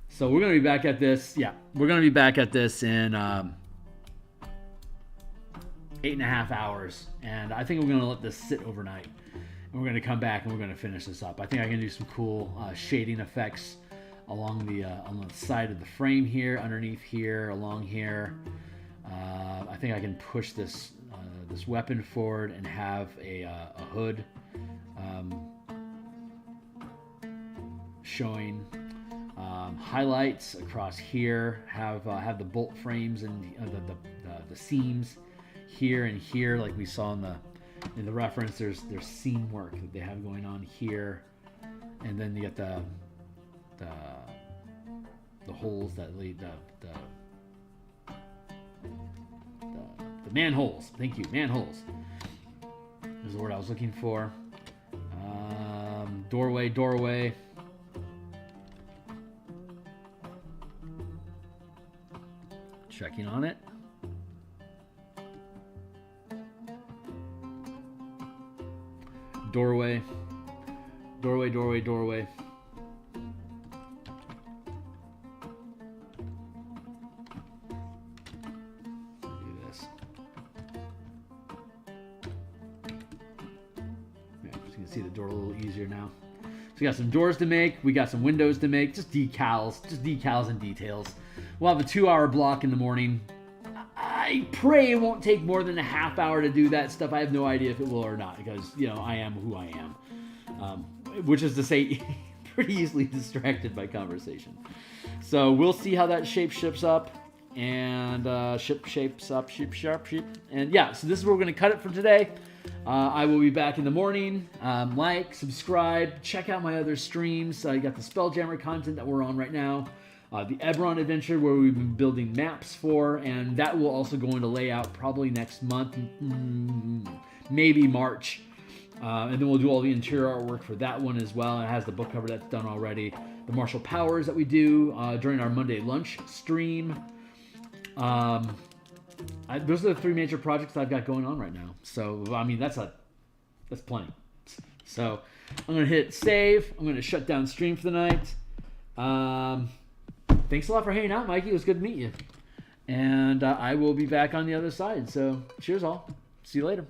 So we're gonna be back at this. Yeah, we're gonna be back at this in 8.5 hours, and I think we're gonna let this sit overnight. And we're gonna come back and we're gonna finish this up. I think I can do some cool shading effects along the side of the frame here, underneath here, along here. I think I can push this this weapon forward and have a hood showing highlights across here. Have the bolt frames and the seams here and here, like we saw in the reference. There's seam work that they have going on here, and then you get the holes that lead the manholes. Thank you, manholes. There's the word I was looking for. Doorway. Checking on it. Doorway. See the door a little easier now. So we got some doors to make, we got some windows to make, just decals and details. We'll have a 2-hour block in the morning. I pray it won't take more than a half hour to do that stuff. I have no idea if it will or not, because I am who I am, which is to say, pretty easily distracted by conversation. So we'll see how that shapes up, and shapes up, and yeah. So this is where we're going to cut it for today. I will be back in the morning. Like, subscribe, check out my other streams. You got the Spelljammer content that we're on right now. The Eberron adventure, where we've been building maps for, and that will also go into layout probably next month, maybe March. And then we'll do all the interior artwork for that one as well. It has the book cover that's done already. The martial powers that we do during our Monday lunch stream. Those are the 3 major projects I've got going on right now. So, I mean, that's plenty. So, I'm going to hit save. I'm going to shut down stream for the night. Thanks a lot for hanging out, Mikey. It was good to meet you. And I will be back on the other side. So, cheers all. See you later.